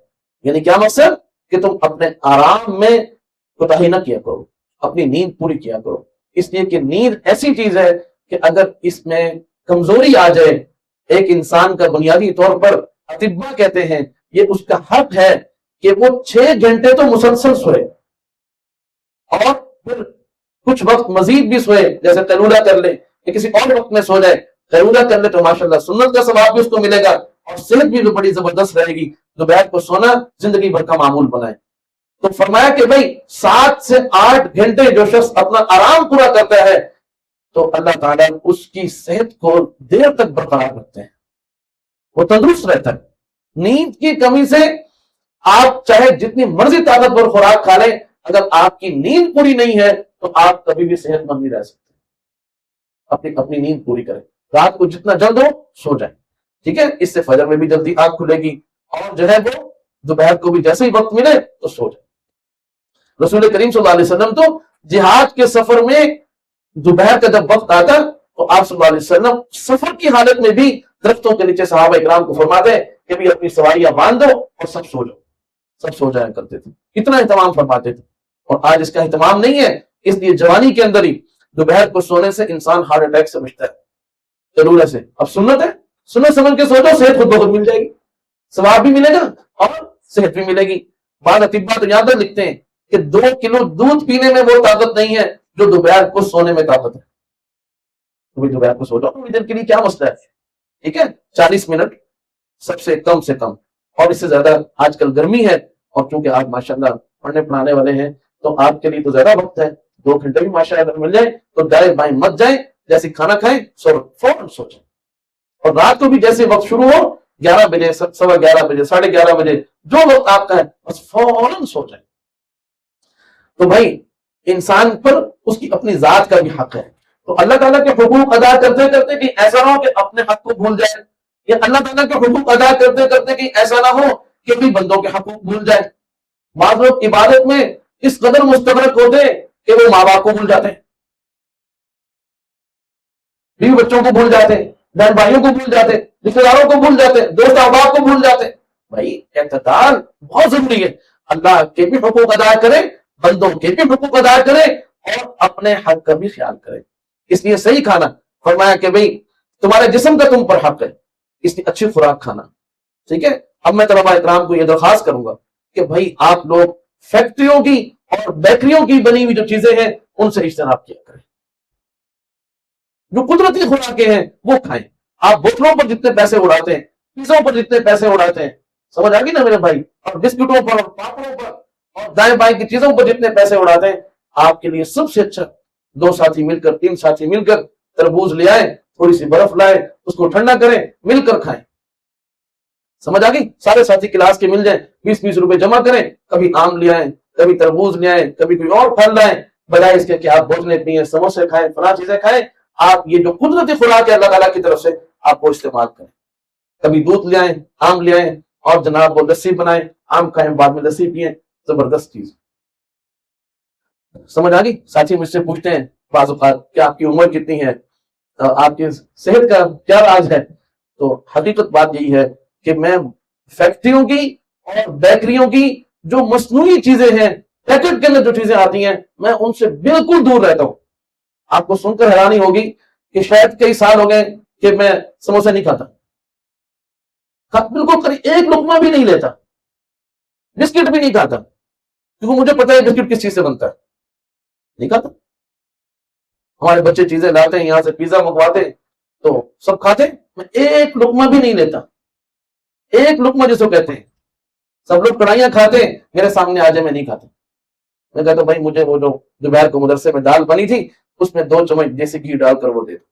یعنی کیا مقصد کہ تم اپنے آرام میں کوتاہی نہ کیا کرو، اپنی نیند پوری کیا کرو، اس لیے کہ نیند ایسی چیز ہے کہ اگر اس میں کمزوری آ جائے، ایک انسان کا بنیادی طور پر اطباء کہتے ہیں یہ اس کا حق ہے کہ وہ 6 گھنٹے تو مسلسل سوئے اور پھر کچھ وقت مزید بھی سوئے، جیسے قیلولہ کر لے یا کسی اور وقت میں سو جائے، قیلولہ کر لے تو ماشاءاللہ سنت کا ثواب بھی اس کو ملے گا اور صحت بھی بڑی زبردست رہے گی۔ دوپہر کو سونا زندگی بھر کا معمول بنائے۔ تو فرمایا کہ بھائی 7 سے 8 گھنٹے جو شخص اپنا آرام پورا کرتا ہے تو اللہ تعالیٰ اس کی صحت کو دیر تک برقرار رکھتے ہیں، وہ تندرست رہتا ہے۔ نیند کی کمی سے آپ چاہے جتنی مرضی طاقتور خوراک کھا لیں، اگر آپ کی نیند پوری نہیں ہے تو آپ کبھی بھی صحت مند نہیں رہ سکتے۔ اپنی نیند پوری کریں، رات کو جتنا جلد ہو سو جائیں، ٹھیک ہے، اس سے فجر میں بھی جلدی آنکھ کھلے گی، اور جو ہے وہ دوپہر کو بھی جیسے ہی وقت ملے تو سو جائیں۔ رسول کریم صلی اللہ علیہ وسلم تو جہاد کے سفر میں دوپہر کا جب وقت آتا تو آپ صلی اللہ علیہ وسلم سفر کی حالت میں بھی درختوں کے نیچے صحابہ اکرام کو فرماتے کہ بھی اپنی سواریاں باندھ دو اور سب سو جاؤ، سب سو جایا کرتے تھے، اتنا اہتمام فرماتے تھے۔ اور آج اس کا اہتمام نہیں ہے، اس لیے جوانی کے اندر ہی دوپہر کو سونے سے انسان ہارٹ اٹیک سے بچتا ہے، ضرورت سے۔ اب سنت ہے، سنت سمجھ کے سو جاؤ، صحت خود بخود مل جائے گی، ثواب بھی ملے گا اور صحت بھی ملے گی۔ بعض اطباء تو یاد لکھتے ہیں کہ 2 کلو دودھ پینے میں وہ طاقت نہیں ہے جو دوپہر کو سونے میں طاقت ہے۔ تو دوپہر کو سو جاؤ تھوڑی دیر کے لیے، کیا مسئلہ ہے، ٹھیک ہے، 40 منٹ سب سے کم، اور اس سے زیادہ آج کل گرمی ہے، اور چونکہ آپ ماشاءاللہ پڑھنے پڑھانے والے ہیں تو آپ کے لیے تو زیادہ وقت ہے، 2 گھنٹے بھی ماشاءاللہ مل جائے تو دائیں بائیں مت جائیں، جیسے کھانا کھائیں فوراً سو جائیں، اور رات کو بھی جیسے وقت شروع ہو 11 بجے 11:15 بجے 11:30 بجے جو وقت آپ کا ہے بس فوراً سو جائیں۔ تو بھائی انسان پر اس کی اپنی ذات کا بھی حق ہے، تو اللہ تعالیٰ کے حقوق ادا کرتے کرتے کہ ایسا نہ ہو کہ اپنے حق کو بھول جائے، یا اللہ تعالیٰ کے حقوق ادا کرتے کرتے کہ ایسا نہ ہو کہ بھی بندوں کے حقوق بھول جائے. بعض لوگ عبادت میں اس قدر مستغرق ہوتے کہ وہ ماں باپ کو بھول جاتے ہیں, بیوی بچوں کو بھول جاتے, بہن بھائیوں کو بھول جاتے, رشتے داروں کو بھول جاتے, دوست احباب کو بھول جاتے. بھائی اعتدال بہت ضروری ہے. اللہ کے بھی حقوق ادا کرے, بندوں کے بھی حقوق ادا کرے, اور اپنے حق کا بھی خیال کرے. اس لیے صحیح کھانا, فرمایا کہ بھئی تمہارے جسم کا تم پر حق ہے, اس لیے اچھی خوراک کھانا. ٹھیک ہے. اب میں طلباء اکرام کو یہ درخواست کروں گا کہ بھائی آپ لوگ فیکٹریوں کی اور بیکریوں کی بنی ہوئی جو چیزیں ہیں ان سے اجتناب کیا کریں. جو قدرتی خوراکیں ہیں وہ کھائیں. آپ بوتلوں پر جتنے پیسے اڑاتے ہیں, پیزوں پر جتنے پیسے اڑاتے ہیں, سمجھ آ گئی نا میرے بھائی, اور بسکٹوں پر اور پاپڑوں پر اور دائیں بائیں کی چیزوں پر جتنے پیسے اڑاتے ہیں, آپ کے لیے سب سے اچھا 2 ساتھی مل کر, 3 ساتھی مل کر تربوز لے آئے, تھوڑی سی برف لائے, اس کو ٹھنڈا کریں, مل کر کھائیں. سمجھ آ گئی. سارے ساتھی کلاس کے مل جائیں, 20-20 روپے جمع کریں, کبھی آم لے آئیں, کبھی تربوز لے آئیں, کبھی کوئی اور پھل لائیں, بجائے اس کے کہ آپ بوتلیں پئیں, سموسے کھائیں, فلاں چیزیں کھائیں. آپ یہ جو قدرتی خوراک ہے اللہ تعالیٰ کی طرف سے, آپ وہ استعمال کریں. کبھی دودھ لے آئیں, آم لے آئیں, اور جناب وہ لسی بنائیں, آم کھائیں, بعد میں لسی پئیں. زبردست چیز. سمجھ آ گئی. ساتھی مجھ سے پوچھتے ہیں بعض اوقات کہ آپ کی عمر کتنی ہے, آپ کی صحت کا کیا راز ہے. تو حقیقت بات یہی ہے کہ میں فیکٹریوں کی اور بیکریوں کی جو مصنوعی چیزیں ہیں, پیکٹ کے اندر جو چیزیں آتی ہیں, میں ان سے بالکل دور رہتا ہوں. آپ کو سن کر حیرانی ہوگی کہ شاید کئی سال ہو گئے کہ میں سموسہ نہیں کھاتا, بالکل قریب 1 لقمہ بھی نہیں لیتا, بسکٹ بھی نہیں کھاتا, کیونکہ مجھے پتا ہے بسکٹ کس چیز سے بنتا ہے. نہیں کھاتا. ہمارے بچے چیزیں لاتے ہیں, یہاں سے پیزا منگواتے تو سب کھاتے, میں 1 لقمہ بھی نہیں لیتا. 1 لقمہ جس کو کہتے ہیں. سب لوگ کڑھائیاں کھاتے ہیں, میرے سامنے آ جائے میں نہیں کھاتا. میں کہتا ہوں بھائی مجھے وہ جو دوپہر کو مدرسے میں دال بنی تھی اس میں 2 چمچ دیسی گھی ڈال کر وہ دے دو.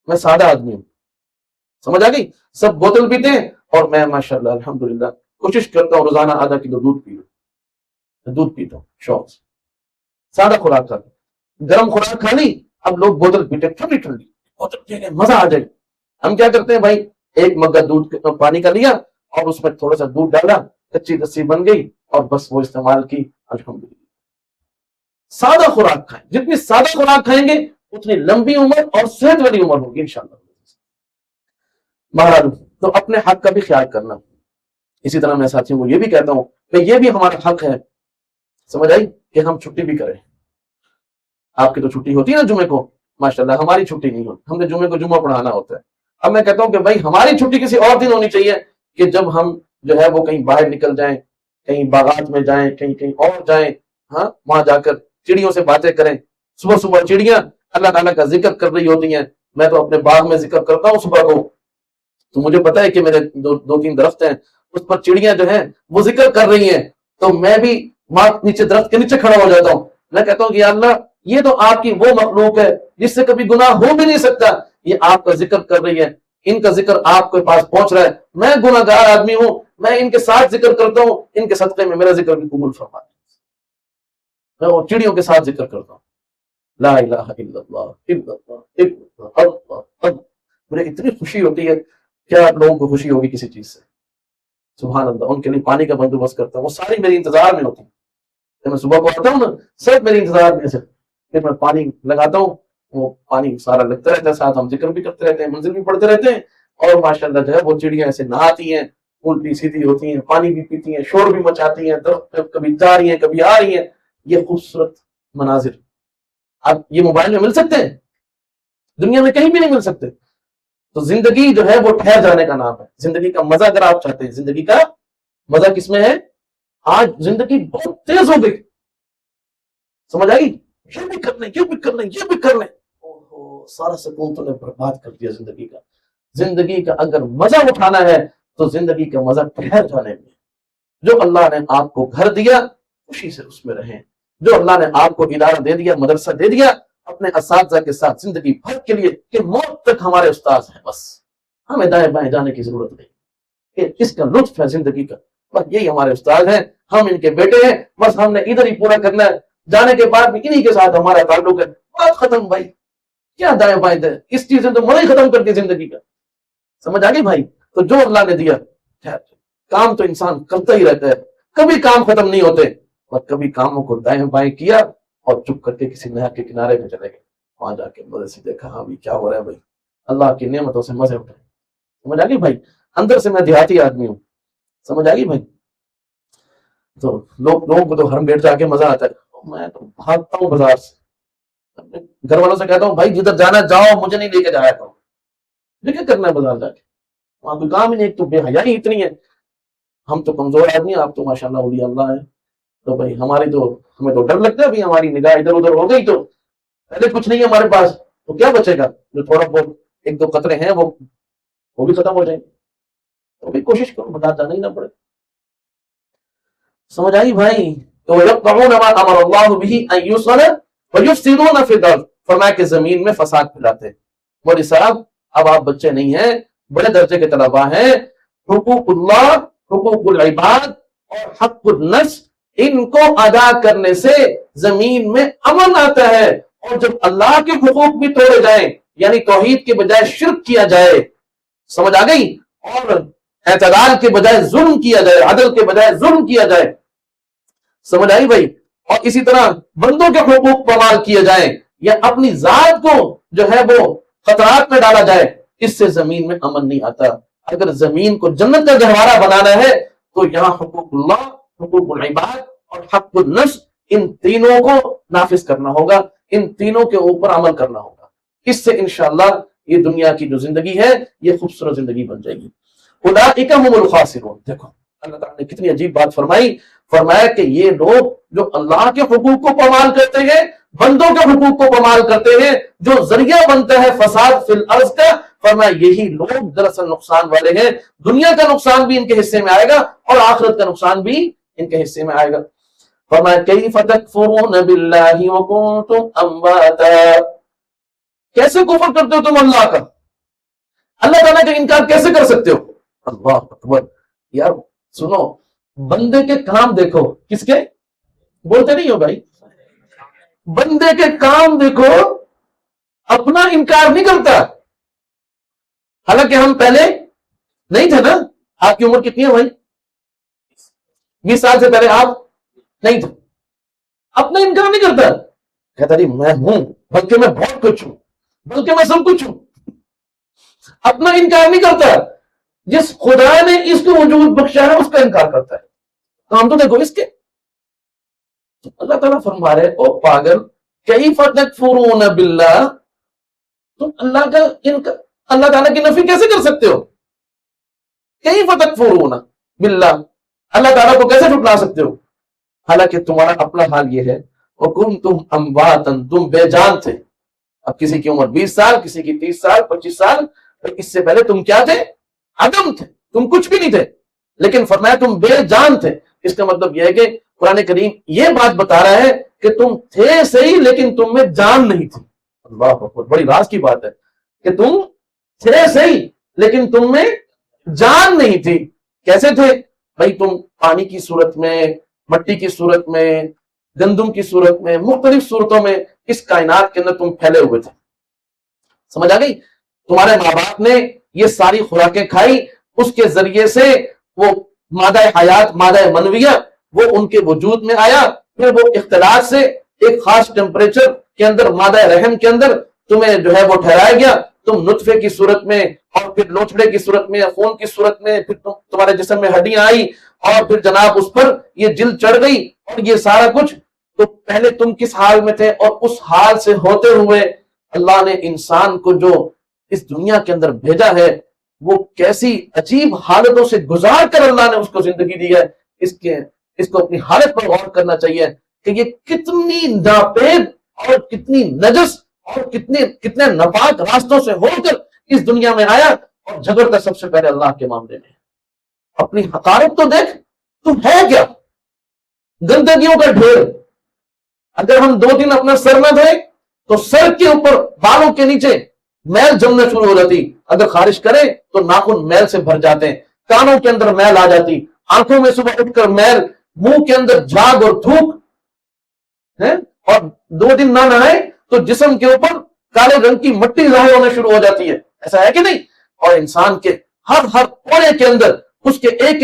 میں سادہ آدمی ہوں. سمجھ آ گئی. سب بوتل پیتے ہیں اور میں ماشاءاللہ الحمدللہ کوشش کرتا ہوں روزانہ آدھا کلو دودھ پی لوں. دودھ پیتا ہوں شوق سے. سادہ خوراک کھاتا ہوں. گرم خوراک کھا لی, اب لوگ بوتل پیتے, ٹھنڈی ٹھنڈی بوتل پیتے, مزہ آ جائے. ہم کیا کرتے ہیں بھائی, 1 مگہ دودھ پانی کا لیا اور اس میں تھوڑا سا دودھ ڈالا, کچی لسی بن گئی اور بس وہ استعمال کی. الحمدللہ. سادہ خوراک کھائیں. جتنی سادہ خوراک کھائیں گے اتنی لمبی عمر اور صحت والی عمر ہوگی انشاءاللہ. بہرحال تو اپنے حق کا بھی خیال کرنا. اسی طرح میں ساتھیوں کو یہ بھی کہتا ہوں کہ یہ بھی ہمارا حق ہے, سمجھ آئی, کہ ہم چھٹی بھی کریں. آپ کی تو چھٹی ہوتی ہے نا جمعے کو, ماشاءاللہ ہماری چھٹی نہیں ہوتی, ہم نے جمعے کو جمعہ پڑھانا ہوتا ہے. اب میں کہتا ہوں کہ بھائی ہماری چھٹی کسی اور دن ہونی چاہیے کہ جب ہم جو ہے وہ کہیں باہر نکل جائیں, کہیں باغات میں جائیں, کہیں اور جائیں, ہاں وہاں جا کر چڑیوں سے باتیں کریں. صبح صبح چڑیاں اللہ تعالیٰ کا ذکر کر رہی ہوتی ہیں. میں تو اپنے باغ میں ذکر کرتا ہوں صبح کو, تو مجھے پتا ہے کہ میرے 2-3 درخت ہیں, اس پر چڑیاں جو ہیں وہ ذکر کر رہی ہیں, تو میں بھی وہاں نیچے درخت کے نیچے کھڑا ہو جاتا ہوں. میں کہتا ہوں کہ یا اللہ یہ تو آپ کی وہ مخلوق ہے جس سے کبھی گناہ ہو بھی نہیں سکتا, یہ آپ کا ذکر کر رہی ہے, ان کا ذکر آپ کے پاس پہنچ رہا ہے. میں گناہ گار آدمی ہوں, میں ان کے ساتھ ذکر کرتا ہوں, ان کے صدقے میں میرا ذکر بھی قبول فرما. میں وہ چڑیوں کے ساتھ ذکر کرتا ہوں, لا الہ الا اللہ الا اللہ. مجھے اتنی خوشی ہوتی ہے. کیا آپ لوگوں کو خوشی ہوگی کسی چیز سے؟ سبحان اللہ. ان کے لیے پانی کا بندوبست کرتا ہوں, وہ ساری میری انتظار میں ہوتی ہے. جب میں صبح کو آتا ہوں نا, سب میری انتظار میں سے, پھر میں پانی لگاتا ہوں, وہ پانی سارا لگتا رہتا ہے, ساتھ ہم ذکر بھی کرتے رہتے ہیں, منزل بھی پڑھتے رہتے ہیں, اور ماشاءاللہ جو ہے وہ چڑیاں ایسے نہاتی ہیں, الٹی سیدھی ہوتی ہیں, پانی بھی پیتی ہیں, شور بھی مچاتی ہیں, درخت پہ کبھی جا رہی ہیں کبھی آ رہی ہیں. یہ خوبصورت مناظر اب یہ موبائل میں مل سکتے ہیں, دنیا میں کہیں بھی نہیں مل سکتے. تو زندگی جو ہے وہ ٹھہر جانے کا نام ہے. زندگی کا مزہ اگر آپ چاہتے ہیں, زندگی کا مزہ کس میں ہے؟ آج زندگی بہت تیز ہو گئی, سمجھ آئی, یہ بھی کر لیں, یہ بھی کر لیں, یہ بھی کر لیں, سارا سکون تو نے برباد کر دیا زندگی کا. زندگی کا اگر مزہ اٹھانا ہے تو زندگی کا مزہ ٹھہر جانے میں. جو اللہ نے آپ کو گھر دیا خوشی سے اس میں رہیں. جو اللہ نے آپ کو ادارہ دے دیا, مدرسہ دے دیا, اپنے اساتذہ کے ساتھ زندگی بھر کے لیے کہ موت تک ہمارے استاذ ہیں, بس ہمیں دائیں بائیں جانے کی ضرورت نہیں. کہ اس کا لطف ہے زندگی کا, بس یہی ہمارے استاذ ہیں, ہم ان کے بیٹے ہیں, بس ہم نے ادھر ہی پورا کرنا ہے. جانے کے بعد بھی انہی کے ساتھ ہمارا تعلق ہے, بات ختم بھائی. کیا دائیں بائیں دیں, اس چیز نے تو مزہ ہی ختم کر دیا زندگی کا. سمجھ آ گئی بھائی. تو جو اللہ نے دیا کام تو انسان کرتا ہی رہتا ہے، کبھی کام ختم نہیں ہوتے، اور کبھی کاموں کو دائیں بائیں کیا اور چپ کر کے کسی نہر کے کنارے پہ چلے گئے، وہاں جا کے مزے سے دیکھا ہاں بھی کیا ہو رہا ہے بھائی، اللہ کی نعمتوں سے مزے اٹھائے. سمجھ آ گئی بھائی؟ اندر سے میں دیہاتی آدمی ہوں، سمجھ آ گئی بھائی؟ تو لوگوں کو تو ہر گیٹ جا کے مزہ آتا ہے، میں تو بھاگتا ہوں بازار سے، گھر والوں سے کہتا ہوں بھائی جدھر جانا جاؤ، مجھے نہیں لے کے جایا کرو، مجھے کیا کرنا ہے بازار جا کے، وہاں کوئی کام ہی نہیں، تو بے حیائی اتنی ہے. ہم تو کمزور آدمی ہیں، آپ تو ماشاء اللہ اولیاء اللہ ہے، تو بھائی ہمیں تو ڈر لگتا ہے، ابھی ہماری نگاہ ادھر ادھر ہو گئی تو پہلے کچھ نہیں ہے ہمارے پاس، تو کیا بچے گا؟ جو تھوڑا بہت ایک دو قطرے ہیں وہ بھی ختم ہو جائیں گے. تو بھی کوشش کرو بتا جانا ہی نہ پڑے. سمجھ آئی بھائی؟ تو يَقْطَعُونَ مَا أَمَرَ اللَّهُ بِهِ أَن يُوصَلَ وَيُفْسِدُونَ فِي الْأَرْضِ، فرمایا کہ زمین میں فساد پھیلاتے ہیں. مولوی صاحب اب آپ بچے نہیں ہیں، بڑے درجے کے طلباء ہیں، حقوق اللہ، حقوق العباد اور حق النفس، ان کو ادا کرنے سے زمین میں امن آتا ہے. اور جب اللہ کے حقوق بھی توڑے جائیں، یعنی توحید کے بجائے شرک کیا جائے، سمجھ آ گئی، اور اعتدال کے بجائے ظلم کیا جائے، عدل کے بجائے ظلم کیا جائے، سمجھ آئی بھائی، اور اسی طرح بندوں کے حقوق پامال کیے جائیں یا اپنی ذات کو جو ہے وہ خطرات میں ڈالا جائے، اس سے زمین میں امن نہیں آتا. اگر زمین کو جنت کا گہوارہ بنانا ہے تو یہاں حقوق اللہ، حقوق العباد اور حق النفس، ان تینوں کو نافذ کرنا ہوگا، ان تینوں کے اوپر عمل کرنا ہوگا. اس سے انشاءاللہ یہ دنیا کی جو زندگی ہے یہ خوبصورت زندگی بن جائے گی. اولئک هم الخاسرون. دیکھو اللہ تعالیٰ نے کتنی عجیب بات فرمایا کہ یہ لوگ جو اللہ کے حقوق کو پامال کرتے ہیں، بندوں کے حقوق کو پامال کرتے ہیں، جو ذریعہ بنتا ہے فساد فی الارض کا، فرمایا یہی لوگ دراصل نقصان والے ہیں. دنیا کا نقصان بھی ان کے حصے میں آئے گا اور آخرت کا نقصان بھی ان کے حصے میں آئے گا. فرمایا کیف تکفرون باللہ وکنتم امواتا، کیسے کفر کرتے ہو تم اللہ کا، اللہ تعالیٰ کا انکار کیسے کر سکتے ہو؟ اللہ اکبر. یار سنو، بندے کے کام دیکھو، کس کے بولتے نہیں ہو بھائی، بندے کے کام دیکھو، اپنا انکار نہیں کرتا. حالانکہ ہم پہلے نہیں تھے نا. آپ کی عمر کتنی ہے بھائی؟ 20 سال سے پہلے آپ نہیں تھے. اپنا انکار نہیں کرتا، کہتا جی میں ہوں، بلکہ میں بہت کچھ ہوں، بلکہ میں سب کچھ ہوں. اپنا انکار نہیں کرتا. جس خدا نے اس کو وجود بخشا ہے اس کا انکار کرتا ہے. کام تو دیکھو اس کے. اللہ تعالیٰ فرما رہے او پاگل، کیف تکفرون باللہ، تم اللہ تعالیٰ کی نفی کیسے کر سکتے ہو؟ کیف تکفرون باللہ، اللہ تعالیٰ کو کیسے جھٹلا سکتے ہو؟ حالانکہ تمہارا اپنا حال یہ ہے، وکنتم امواتا، تم بے جان تھے. اب کسی کی عمر 20 سال، کسی کی 30 سال، 25 سال، اس سے پہلے تم کیا تھے؟ عدم تھے، تم کچھ بھی نہیں تھے. لیکن فرمایا تم بے جان تھے. اس کا مطلب یہ ہے کہ قرآن کریم یہ بات بتا رہا ہے کہ تم تھے صحیح لیکن تم میں جان نہیں تھی. اللہ اکبر، بڑی راز کی بات ہے کہ تم تھے صحیح لیکن تم میں جان نہیں تھی. کیسے تھے بھائی؟ تم پانی کی صورت میں، مٹی کی صورت میں، گندم کی صورت میں، مختلف صورتوں میں اس کائنات کے اندر تم پھیلے ہوئے تھے. سمجھ آ گئی؟ تمہارے ماں باپ نے یہ ساری خوراکیں کھائی، اس کے ذریعے سے وہ مادہ حیات، مادہ منویہ وہ ان کے وجود میں آیا. پھر وہ اختلاط سے ایک خاص ٹیمپریچر کے اندر، مادہ رحم کے اندر تمہیں جو ہے وہ ٹھہرایا گیا. تم نطفے کی صورت میں، اور پھر لوچڑے کی صورت میں، خون کی صورت میں، پھر تمہارے جسم میں ہڈیاں آئی، اور پھر جناب اس پر یہ جلد چڑھ گئی اور یہ سارا کچھ. تو پہلے تم کس حال میں تھے، اور اس حال سے ہوتے ہوئے اللہ نے انسان کو جو اس دنیا کے اندر بھیجا ہے، وہ کیسی عجیب حالتوں سے گزار کر اللہ نے اس کو زندگی دی ہے. اس کو اپنی حالت پر غور کرنا چاہیے کہ یہ کتنی ناپید اور کتنی نجس اور کتنے ناپاک راستوں سے ہو کر اس دنیا میں آیا، اور جھگڑتا سب سے پہلے اللہ کے معاملے میں. اپنی حقارت تو دیکھ، تو ہے کیا؟ گندگیوں کا ڈھیر. اگر ہم 2 دن اپنا سر نہ دھوئیں تو سر کے اوپر، بالوں کے نیچے میل جمنا شروع ہو جاتی. اگر خارش کرے تو ناخن میل سے بھر جاتے ہیں، کانوں کے اندر میل آ جاتی، آنکھوں میں صبح اٹھ کر میل، منہ کے اندر جھاگ اور تھوک ہے. اور 2 دن نہ نہائے تو جسم کے اوپر کالے رنگ کی مٹی ظاہر ہونا شروع ہو جاتی ہے. ایسا ہے کہ نہیں؟ اور انسان کے ہر کونے کے اندر اس کے ایک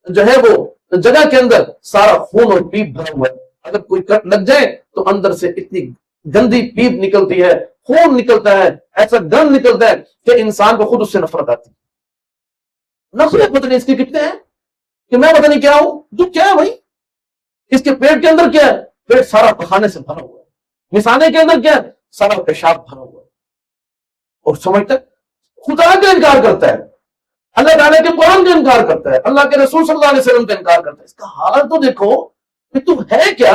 جو ہے وہ جگہ کے اندر سارا خون اور پیپ بھرا ہوا ہے. اگر کوئی کٹ لگ جائے تو اندر سے اتنی گندی پیپ نکلتی ہے, خون نکلتا ہے, ایسا گند نکلتا ہے کہ انسان کو خود اس سے نفرت آتی ہے. نفرت پتہ نہیں اس کے کتنے ہیں کہ میں پتہ نہیں کیا ہوں. تو کیا ہے بھائی, اس کے پیٹ کے اندر کیا ہے؟ پیٹ سارا پخانے سے بھرا ہوا ہے. مثانے کے اندر کیا ہے؟ سارا پیشاب بھرا ہوا ہے. اور سمجھتا خدا کا انکار کرتا ہے, اللہ تعالیٰ کے قرآن کا انکار کرتا ہے, اللہ کے رسول صلی اللہ علیہ وسلم کا انکار کرتا ہے. اس کا حال تو دیکھو کہ تم ہے کیا.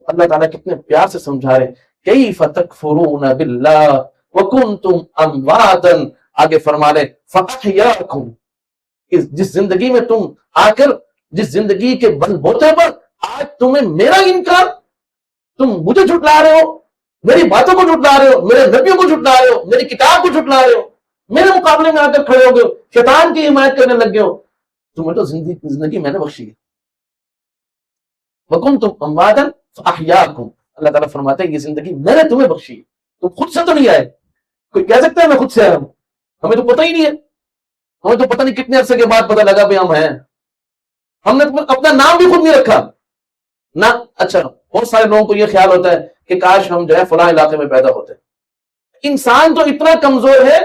اللہ تعالیٰ کتنے پیار سے سمجھا رہے, کیف تکفرون باللہ وکنتم امواتا. آگے فرما رہے فاحیاکم, جس زندگی میں تم آ کر, جس زندگی کے بل بوتے پر آج تمہیں میرا انکار, تم مجھے جھٹلا رہے ہو, میری باتوں کو جھٹلا رہے ہو, میرے نبیوں کو جھٹلا رہے ہو, میری کتاب کو جھٹلا رہے ہو, میرے مقابلے میں آ کر کھڑے ہو گئے ہو, شیطان کی حمایت کرنے لگ گئے ہو. تمہیں تو زندگی میں نے بخشی ہے. وَكُنْتُمْ أَمْوَاتًا فَأَحْيَاكُمْ. اللہ تعالیٰ فرماتے ہیں یہ زندگی میں نے تمہیں بخشی ہے, تم خود سے تو نہیں آئے. کوئی کہہ سکتا ہے میں خود سے آیا ہوں؟ ہمیں تو پتہ ہی نہیں ہے. ہمیں تو پتہ نہیں کتنے عرصے کے بعد پتہ لگا بھی ہم ہیں. ہم نے اپنا نام بھی خود نہیں رکھا نہ. اچھا, بہت سارے لوگوں کو یہ خیال ہوتا ہے کہ کاش ہم جو ہے فلاں علاقے میں پیدا ہوتے. انسان تو اتنا کمزور ہے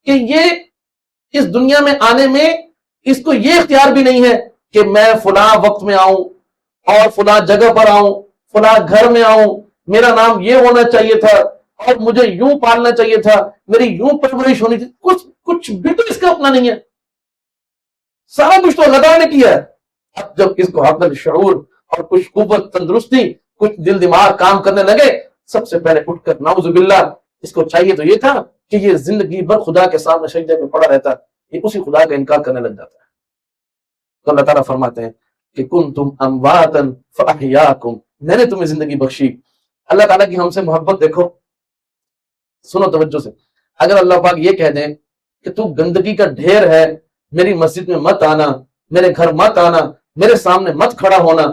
کہ یہ اس دنیا میں آنے میں اس کو یہ اختیار بھی نہیں ہے کہ میں فلاں وقت میں آؤں اور فلاں جگہ پر آؤں, فلاں گھر میں آؤں, میرا نام یہ ہونا چاہیے تھا اور مجھے یوں پالنا چاہیے تھا, میری یوں پرورش ہونی تھی. کچھ بھی تو اس کا اپنا نہیں ہے. سارا کچھ تو اللہ تعالیٰ نے کیا ہے. اب جب اس کو عقل, شعور اور کچھ قوت, تندرستی, کچھ دل دماغ کام کرنے لگے, سب سے پہلے اٹھ کر نعوذ باللہ اس کو چاہیے تو یہ تھا کہ یہ زندگی بھر خدا کے سامنے سجدے میں پڑا رہتا, یہ اسی خدا کا انکار کرنے لگ جاتا ہے. تو اللہ تعالیٰ فرماتے ہیں کہ کنتم امواتا فاحیاکم, میں نے تمہیں زندگی بخشی. اللہ تعالیٰ کی ہم سے محبت دیکھو, سنو توجہ سے. اگر اللہ پاک یہ کہہ دیں کہ تو گندگی کا ڈھیر ہے, میری مسجد میں مت آنا, میرے گھر مت آنا, میرے سامنے مت کھڑا ہونا,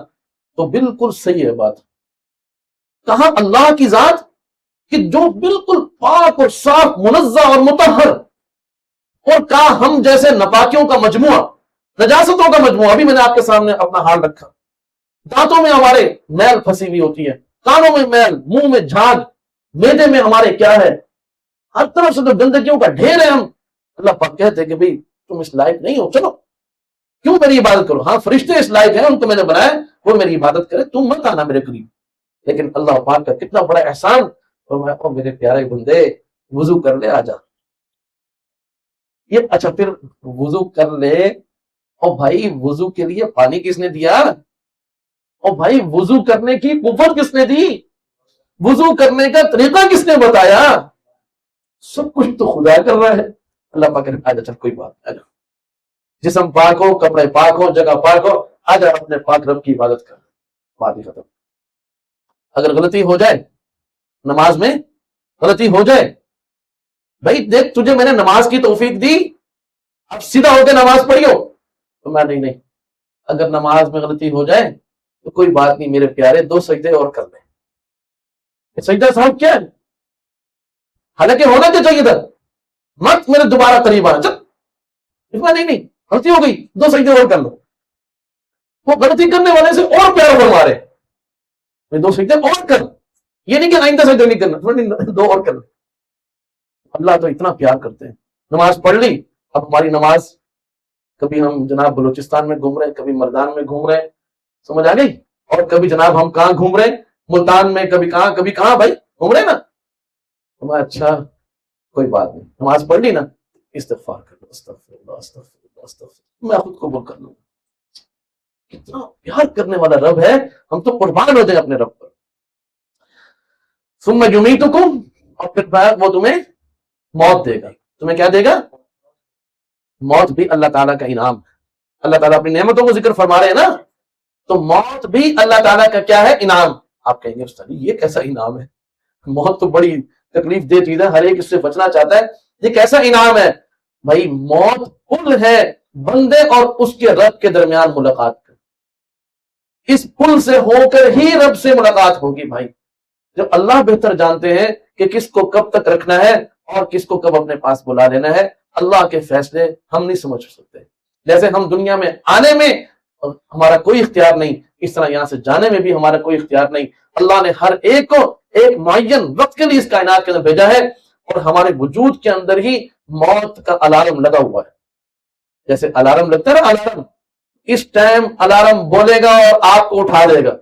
تو بالکل صحیح ہے بات. کہاں اللہ کی ذات کہ جو بالکل پاک اور صاف, منزہ اور مطہر, اور کہاں ہم جیسے نپاکیوں کا مجموعہ, نجاستوں کا مجموعہ. ابھی میں نے آپ کے سامنے اپنا حال رکھا. دانتوں میں ہمارے میل پھنسی ہوئی ہوتی ہے, کانوں میں میل, منہ میں جھاگ, معدے میں ہمارے کیا ہے, ہر طرف سے تو گندگیوں کا ڈھیر ہے. ہم اللہ پاک کہتے ہیں کہ بھئی تم اس لائق نہیں ہو, چلو کیوں میری عبادت کرو. ہاں فرشتے اس لائق ہیں, ان کو میں نے بنایا, وہ میری عبادت کرے, تم مت آنا میرے قریب. لیکن اللہ پاک کا کتنا بڑا احسان, فرمایا او میرے پیارے بندے وضو کر لے, آ جا. یہ اچھا پھر وضو کر لے, اور بھائی وضو کے لیے پانی کس نے دیا, اور بھائی وضو کرنے کی قوت کس نے دی, وضو کرنے کا طریقہ کس نے بتایا, سب کچھ تو خدا کر رہا ہے. اللہ پاک آ جا, چل کوئی بات, آ جا, جسم پاک ہو, کپڑے پاک ہو, جگہ پاک ہو, آ جا اپنے پاک رب کی عبادت کر. بات ہی ختم. اگر غلطی ہو جائے نماز میں, غلطی ہو جائے, بھائی دیکھ تجھے میں نے نماز کی توفیق دی, اب سیدھا ہو کے نماز پڑھیو, تو میں نہیں. اگر نماز میں غلطی ہو جائے تو کوئی بات نہیں میرے پیارے, 2 سجدے اور کر لیں. سجدہ صاحب کیا ہے, حالانکہ ہونا کیا چاہیے تھا, مت میرے دوبارہ قریب آنا, چل. نہیں, غلطی ہو گئی, 2 سجدے اور کر لو. وہ غلطی کرنے والے سے اور پیار فرما رہے, 2 سجدے اور کر, یہ نہیں کہ آئندہ سجدے نہیں کرنا, 2 اور کر لو. اللہ تو اتنا پیار کرتے ہیں. نماز پڑھ لی, اب ہماری نماز, کبھی ہم جناب بلوچستان میں گھوم رہے ہیں, کبھی مردان میں گھوم رہے ہیں, سمجھ آ گئی, اور کبھی جناب ہم کہاں گھوم رہے ہیں, ملتان میں, کبھی کہاں بھائی گھوم رہے ہیں نا. اچھا کوئی بات نہیں, نماز پڑھ لی نا, استغفار کر لو, استغفر اللہ, میں خود قبول کر لوں. کتنا پیار کرنے والا رب ہے, ہم تو قربان ہو جائیں اپنے رب پر. ثم یمیتکم, اور پھر وہ تمہیں موت دے گا. تمہیں کیا دے گا, موت بھی اللہ تعالیٰ کا انعام ہے. اللہ تعالیٰ اپنی نعمتوں کو ذکر فرما رہے ہیں نا, تو موت بھی اللہ تعالیٰ کا کیا ہے, انعام. آپ کہیں گے استاد یہ کیسا انعام ہے, موت تو بڑی تکلیف دہ چیز ہے, ہر ایک اس سے بچنا چاہتا ہے, یہ کیسا انعام ہے. بھائی موت پل ہے بندے اور اس کے رب کے درمیان ملاقات کا. اس پل سے ہو کر ہی رب سے ملاقات ہوگی. بھائی جب اللہ بہتر جانتے ہیں کہ کس کو کب تک رکھنا ہے اور کس کو کب اپنے پاس بلا لینا ہے, اللہ کے فیصلے ہم نہیں سمجھ سکتے. جیسے ہم دنیا میں آنے میں ہمارا کوئی اختیار نہیں، اس طرح یہاں سے جانے میں بھی ہمارا کوئی اختیار نہیں۔ اللہ نے ہر ایک کو ایک معین وقت کے لیے اس کائنات کے اندر بھیجا ہے، اور ہمارے وجود کے اندر ہی موت کا الارم لگا ہوا ہے۔ جیسے الارم لگتا ہے نا، الارم اس ٹائم الارم بولے گا اور آپ کو اٹھا دے گا،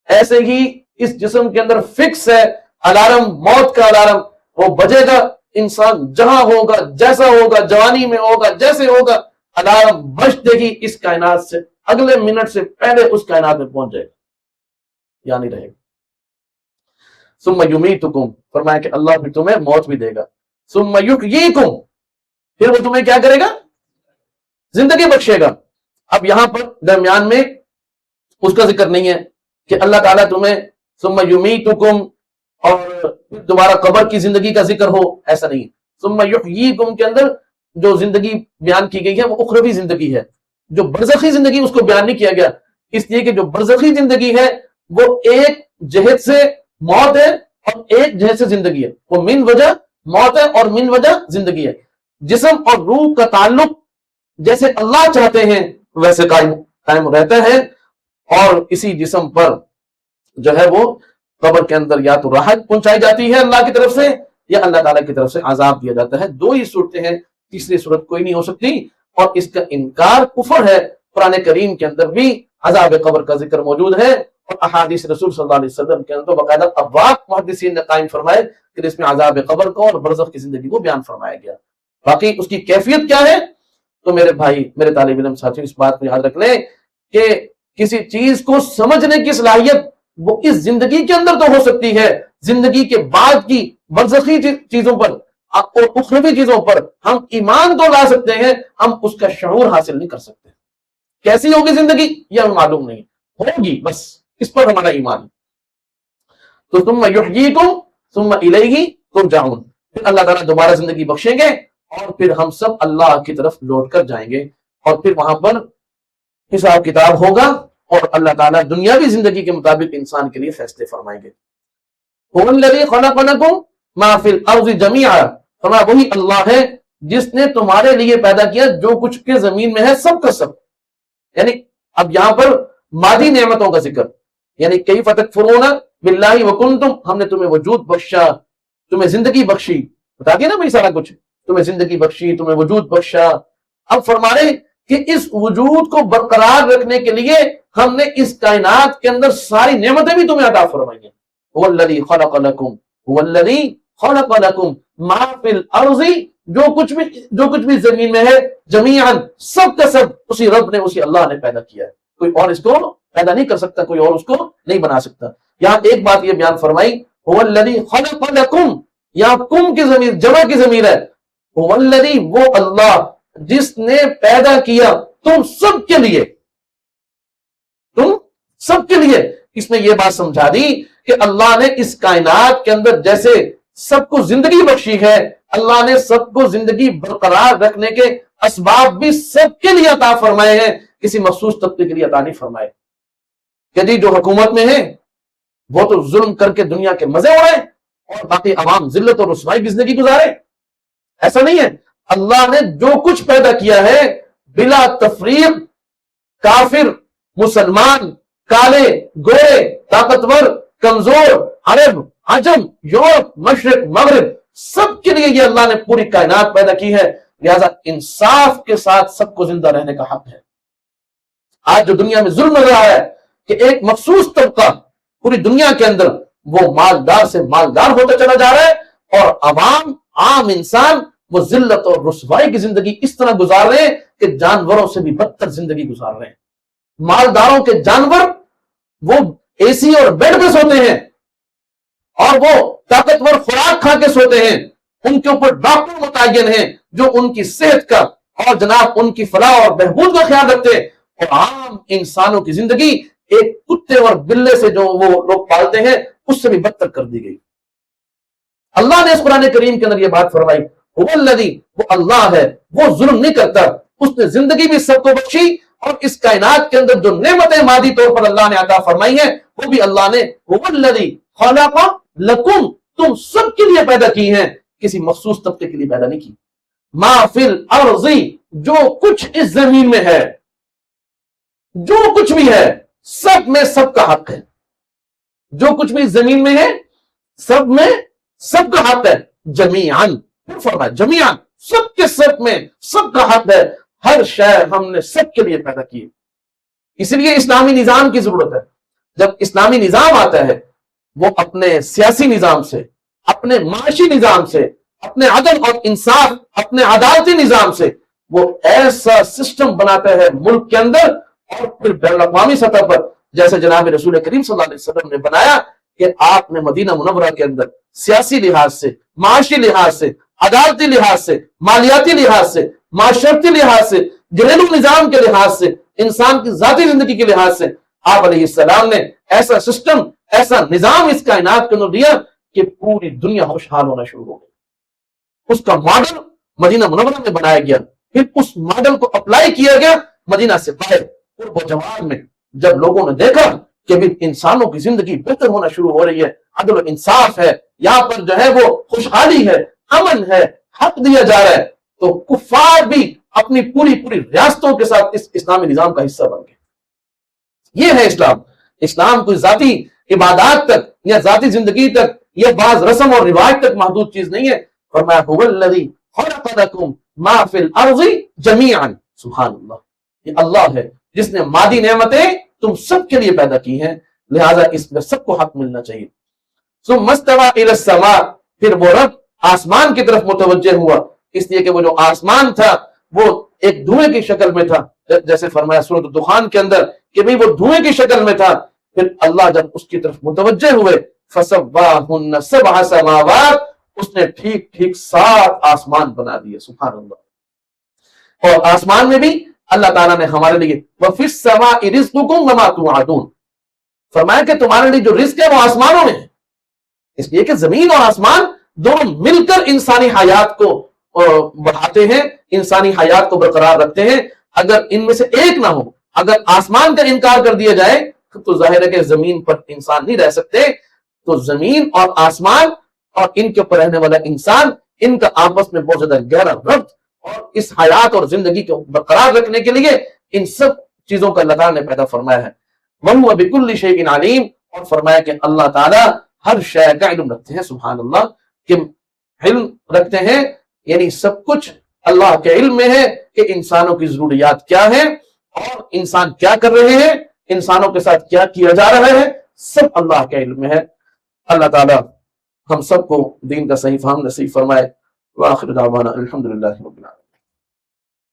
ایسے ہی اس جسم کے اندر فکس ہے الارم، موت کا الارم، وہ بجے گا، انسان جہاں ہوگا، جیسا ہوگا، جوانی میں ہوگا، جیسے ہوگا، الارم بج دے گی، اس کائنات سے اگلے منٹ سے پہلے اس کائنات میں پہنچ جائے گا، یعنی رہے گا۔ ثم یمیتکم، فرمایا کہ اللہ پھر تمہیں موت بھی دے گا، ثم یحییکم، پھر وہ تمہیں کیا کرے گا؟ زندگی بخشے گا۔ اب یہاں پر درمیان میں اس کا ذکر نہیں ہے کہ اللہ تعالیٰ تمہیں ثم یمیتکم اور دوبارہ قبر کی زندگی کا ذکر ہو، ایسا نہیں۔ ثم یحییکم کے اندر جو زندگی بیان کی گئی ہے وہ اخروی زندگی ہے، جو برزخی زندگی اس کو بیان نہیں کیا گیا، اس لیے کہ جو برزخی زندگی ہے وہ ایک جہت سے موت ہے اور ایک جہت سے زندگی ہے، وہ من وجہ موت ہے اور من وجہ زندگی ہے۔ جسم اور روح کا تعلق جیسے اللہ چاہتے ہیں ویسے قائم رہتا ہے، اور اسی جسم پر جو ہے وہ قبر کے اندر یا تو راحت پہنچائی جاتی ہے اللہ کی طرف سے، یا اللہ تعالیٰ کی طرف سے عذاب دیا جاتا ہے۔ دو ہی صورتیں ہیں، تیسری صورت کوئی نہیں ہو سکتی، اور اس کا انکار کفر ہے۔ قرآن کریم کے اندر بھی عذاب قبر کا ذکر موجود ہے، اور احادیث رسول صلی اللہ علیہ وسلم کے اندر تو باقاعدہ ابواب محدثین نے قائم فرمائے کہ اس میں عذاب قبر کو اور برزخ کی زندگی کو بیان فرمایا گیا۔ باقی اس کی کیفیت کیا ہے، تو میرے بھائی، میرے طالب علم ساتھی، اس بات کو یاد رکھ لیں کہ کسی چیز کو سمجھنے کی صلاحیت وہ اس زندگی کے اندر تو ہو سکتی ہے، زندگی کے بعد کی برزخی چیزوں پر اور اخروی چیزوں پر ہم ایمان تو لا سکتے ہیں، ہم اس کا شعور حاصل نہیں کر سکتے۔ کیسی ہوگی زندگی یہ ہمیں معلوم نہیں، ہوگی، بس اس پر ہمارا ایمان۔ تو ثم یحییکم ثم الیہ ترجعون، پھر اللہ تعالیٰ دوبارہ زندگی بخشیں گے، اور پھر ہم سب اللہ کی طرف لوٹ کر جائیں گے، اور پھر وہاں پر حساب کتاب ہوگا، اور اللہ تعالیٰ دنیاوی زندگی کے مطابق انسان کے لیے فیصلے فرمائیں گے۔ هو الذی خلق لکم ما فی الارض جمیعا، فرمایا وہی اللہ ہے جس نے تمہارے لیے پیدا کیا جو کچھ کے زمین میں ہے، سب کا سب۔ یعنی اب یہاں پر مادی نعمتوں کا ذکر، یعنی کیف تکفرون باللہ وکنتم، ہم نے تمہیں وجود بخشا، تمہیں زندگی بخشی، بتا دیا نا بھائی سارا کچھ، تمہیں زندگی بخشی، تمہیں وجود بخشا۔ اب فرما رہے کہ اس وجود کو برقرار رکھنے کے لیے ہم نے اس کائنات کے اندر ساری نعمتیں بھی تمہیں عطا فرمائی ہیں۔ هو الذی خلق لکم، هو الذی خلق لکم ما فی الارض، جو کچھ بھی زمین میں ہے، جمیعاً، سب کا سب اسی رب نے، اسی اللہ نے پیدا کیا ہے، کوئی اور اس کو پیدا نہیں کر سکتا، کوئی اور اس کو نہیں بنا سکتا۔ یہاں ایک بات یہ بیان فرمائی، هو الذی خلق لکم، یہاں کم کی ضمیر جمع کی ضمیر ہے، هو الذی، وہ اللہ جس نے پیدا کیا تم سب کے لیے، تم سب کے لیے۔ اس میں یہ بات سمجھا دی کہ اللہ نے اس کائنات کے اندر جیسے سب کو زندگی بخشی ہے، اللہ نے سب کو زندگی برقرار رکھنے کے اسباب بھی سب کے لیے عطا فرمائے ہیں، کسی مخصوص طبقے کے لیے عطا نہیں فرمائے کہ جی جو حکومت میں ہے وہ تو ظلم کر کے دنیا کے مزے اڑائے اور باقی عوام ذلت اور رسوائی کی زندگی گزارے، ایسا نہیں ہے۔ اللہ نے جو کچھ پیدا کیا ہے بلا تفریق، کافر، مسلمان، کالے، گورے، طاقتور، کمزور، عرب، عجم، یورپ، مشرق، مغرب، سب کے لیے یہ اللہ نے پوری کائنات پیدا کی ہے، لہذا انصاف کے ساتھ سب کو زندہ رہنے کا حق ہے۔ آج جو دنیا میں ظلم ہو رہا ہے کہ ایک مخصوص طبقہ پوری دنیا کے اندر وہ مالدار سے مالدار ہوتا چلا جا رہا ہے، اور عوام، عام انسان وہ ذلت اور رسوائی کی زندگی اس طرح گزار رہے ہیں کہ جانوروں سے بھی بدتر زندگی گزار رہے ہیں۔ مالداروں کے جانور وہ اے سی اور بیڈ پہ سوتے ہیں، اور وہ طاقتور خوراک کھا کے سوتے ہیں، ان کے اوپر ڈاکٹر متعین ہیں جو ان کی صحت کا اور جناب ان کی فلاح اور بہبود کا خیال رکھتے ہیں، اور عام انسانوں کی زندگی ایک کتے اور بلے سے جو وہ لوگ پالتے ہیں اس سے بھی بدتر کر دی گئی۔ اللہ نے اس قرآن کریم کے اندر یہ بات فرمائی، وہ الذی، وہ اللہ ہے، وہ ظلم نہیں کرتا، اس نے زندگی بھی سب کو بخشی، اور اس کائنات کے اندر جو نعمتیں مادی طور پر اللہ نے عطا فرمائی ہیں وہ بھی اللہ نے وہ الذی خلق لکم، تم سب کے لیے پیدا کی ہیں، کسی مخصوص طبقے کے لیے پیدا نہیں کی۔ ما فی الارض، جو کچھ اس زمین میں ہے، جو کچھ بھی ہے، سب میں سب کا حق ہے. جو کچھ بھی اس زمین میں ہے سب میں سب کا حق ہے. جمیعاً، پھر فرمایا جمیعاً، سب کے سب میں سب کا حق ہے. ہر شے ہم نے سب کے لیے پیدا کی. اس لیے اسلامی نظام کی ضرورت ہے. جب اسلامی نظام آتا ہے وہ اپنے سیاسی نظام سے، اپنے معاشی نظام سے، اپنے عدل اور انصاف، اپنے عدالتی نظام سے وہ ایسا سسٹم بناتا ہے ملک کے اندر اور پھر بین الاقوامی سطح پر، جیسے جناب رسول کریم صلی اللہ علیہ وسلم نے بنایا کہ آپ نے مدینہ منورہ کے اندر سیاسی لحاظ سے، معاشی لحاظ سے، عدالتی لحاظ سے، مالیاتی لحاظ سے، معاشرتی لحاظ سے، گھریلو نظام کے لحاظ سے، انسان کی ذاتی زندگی کے لحاظ سے آپ علیہ السلام نے ایسا سسٹم، ایسا نظام اس کائنات کے اندر دیا کہ پوری دنیا خوشحال ہونا شروع ہو گئی. اس کا ماڈل مدینہ منورہ میں بنایا گیا، پھر اس ماڈل کو اپلائی کیا گیا مدینہ سے باہر قرب و جوار میں. جب لوگوں نے دیکھا کہ بھی انسانوں کی زندگی بہتر ہونا شروع ہو رہی ہے، عدل و انصاف ہے، یہاں پر جو ہے وہ خوشحالی ہے، امن ہے، حق دیا جا رہا ہے، تو کفار بھی اپنی پوری ریاستوں کے ساتھ اس اسلامی نظام کا حصہ بن گئے. یہ ہے اسلام. اسلام کوئی ذاتی عبادات تک یا ذاتی زندگی تک یا بعض رسم اور رواج تک محدود چیز نہیں ہے. فرمایا هو الذی خلق لکم ما فی الارض جمیعا. سبحان اللہ، یہ اللہ ہے جس نے مادی نعمتیں تم سب کے لیے پیدا کی ہیں، لہذا اس میں سب کو حق ملنا چاہیے. ثم استوى الى السماء، پھر وہ رب آسمان کی طرف متوجہ ہوا، اس لیے کہ وہ جو آسمان تھا وہ ایک دھوئیں کی شکل میں تھا، جیسے فرمایا سورۃ الدخان کے اندر کہ بھئی وہ دھوئیں کی شکل میں تھا. پھر اللہ جب اس کی طرف متوجہ ہوئے فسواہن سبع سماوات، اس نے ٹھیک 7 آسمان بنا دیے. سبحان اللہ. اور آسمان میں بھی اللہ تعالیٰ نے ہمارے لیے وَفِي السَّمَاءِ رِزْقُكُمْ وَمَا تُوعَدُونَ، فرمایا کہ تمہارے لیے جو رزق ہے وہ آسمانوں میں ہے. اس لیے کہ زمین اور آسمان دونوں مل کر انسانی حیات کو بڑھاتے ہیں، انسانی حیات کو برقرار رکھتے ہیں. اگر ان میں سے ایک نہ ہو، اگر آسمان کا انکار کر دیا جائے تو ظاہر ہے کہ زمین پر انسان نہیں رہ سکتے. تو زمین اور آسمان اور ان کے اوپر رہنے والا انسان، ان کا آپس میں بہت زیادہ گہرا ربط، اور اس حیات اور زندگی کو برقرار رکھنے کے لیے ان سب چیزوں کا اللہ تعالیٰ نے پیدا فرمایا ہے. وَهُوَ بِكُلِّ شَيْءٍ عَلِيمٌ، اور فرمایا کہ اللہ تعالیٰ ہر شے کا علم رکھتے ہیں. سبحان اللہ، کہ علم رکھتے ہیں یعنی سب کچھ اللہ کے علم میں ہے کہ انسانوں کی ضروریات کیا ہیں اور انسان کیا کر رہے ہیں، انسانوں کے ساتھ کیا کیا جا رہا ہے، سب اللہ کے علم میں ہے. اللہ تعالیٰ ہم سب کو دین کا صحیح فہم نصیب فرمائے. وآخر دعوانا الحمدللہ رب العالمین.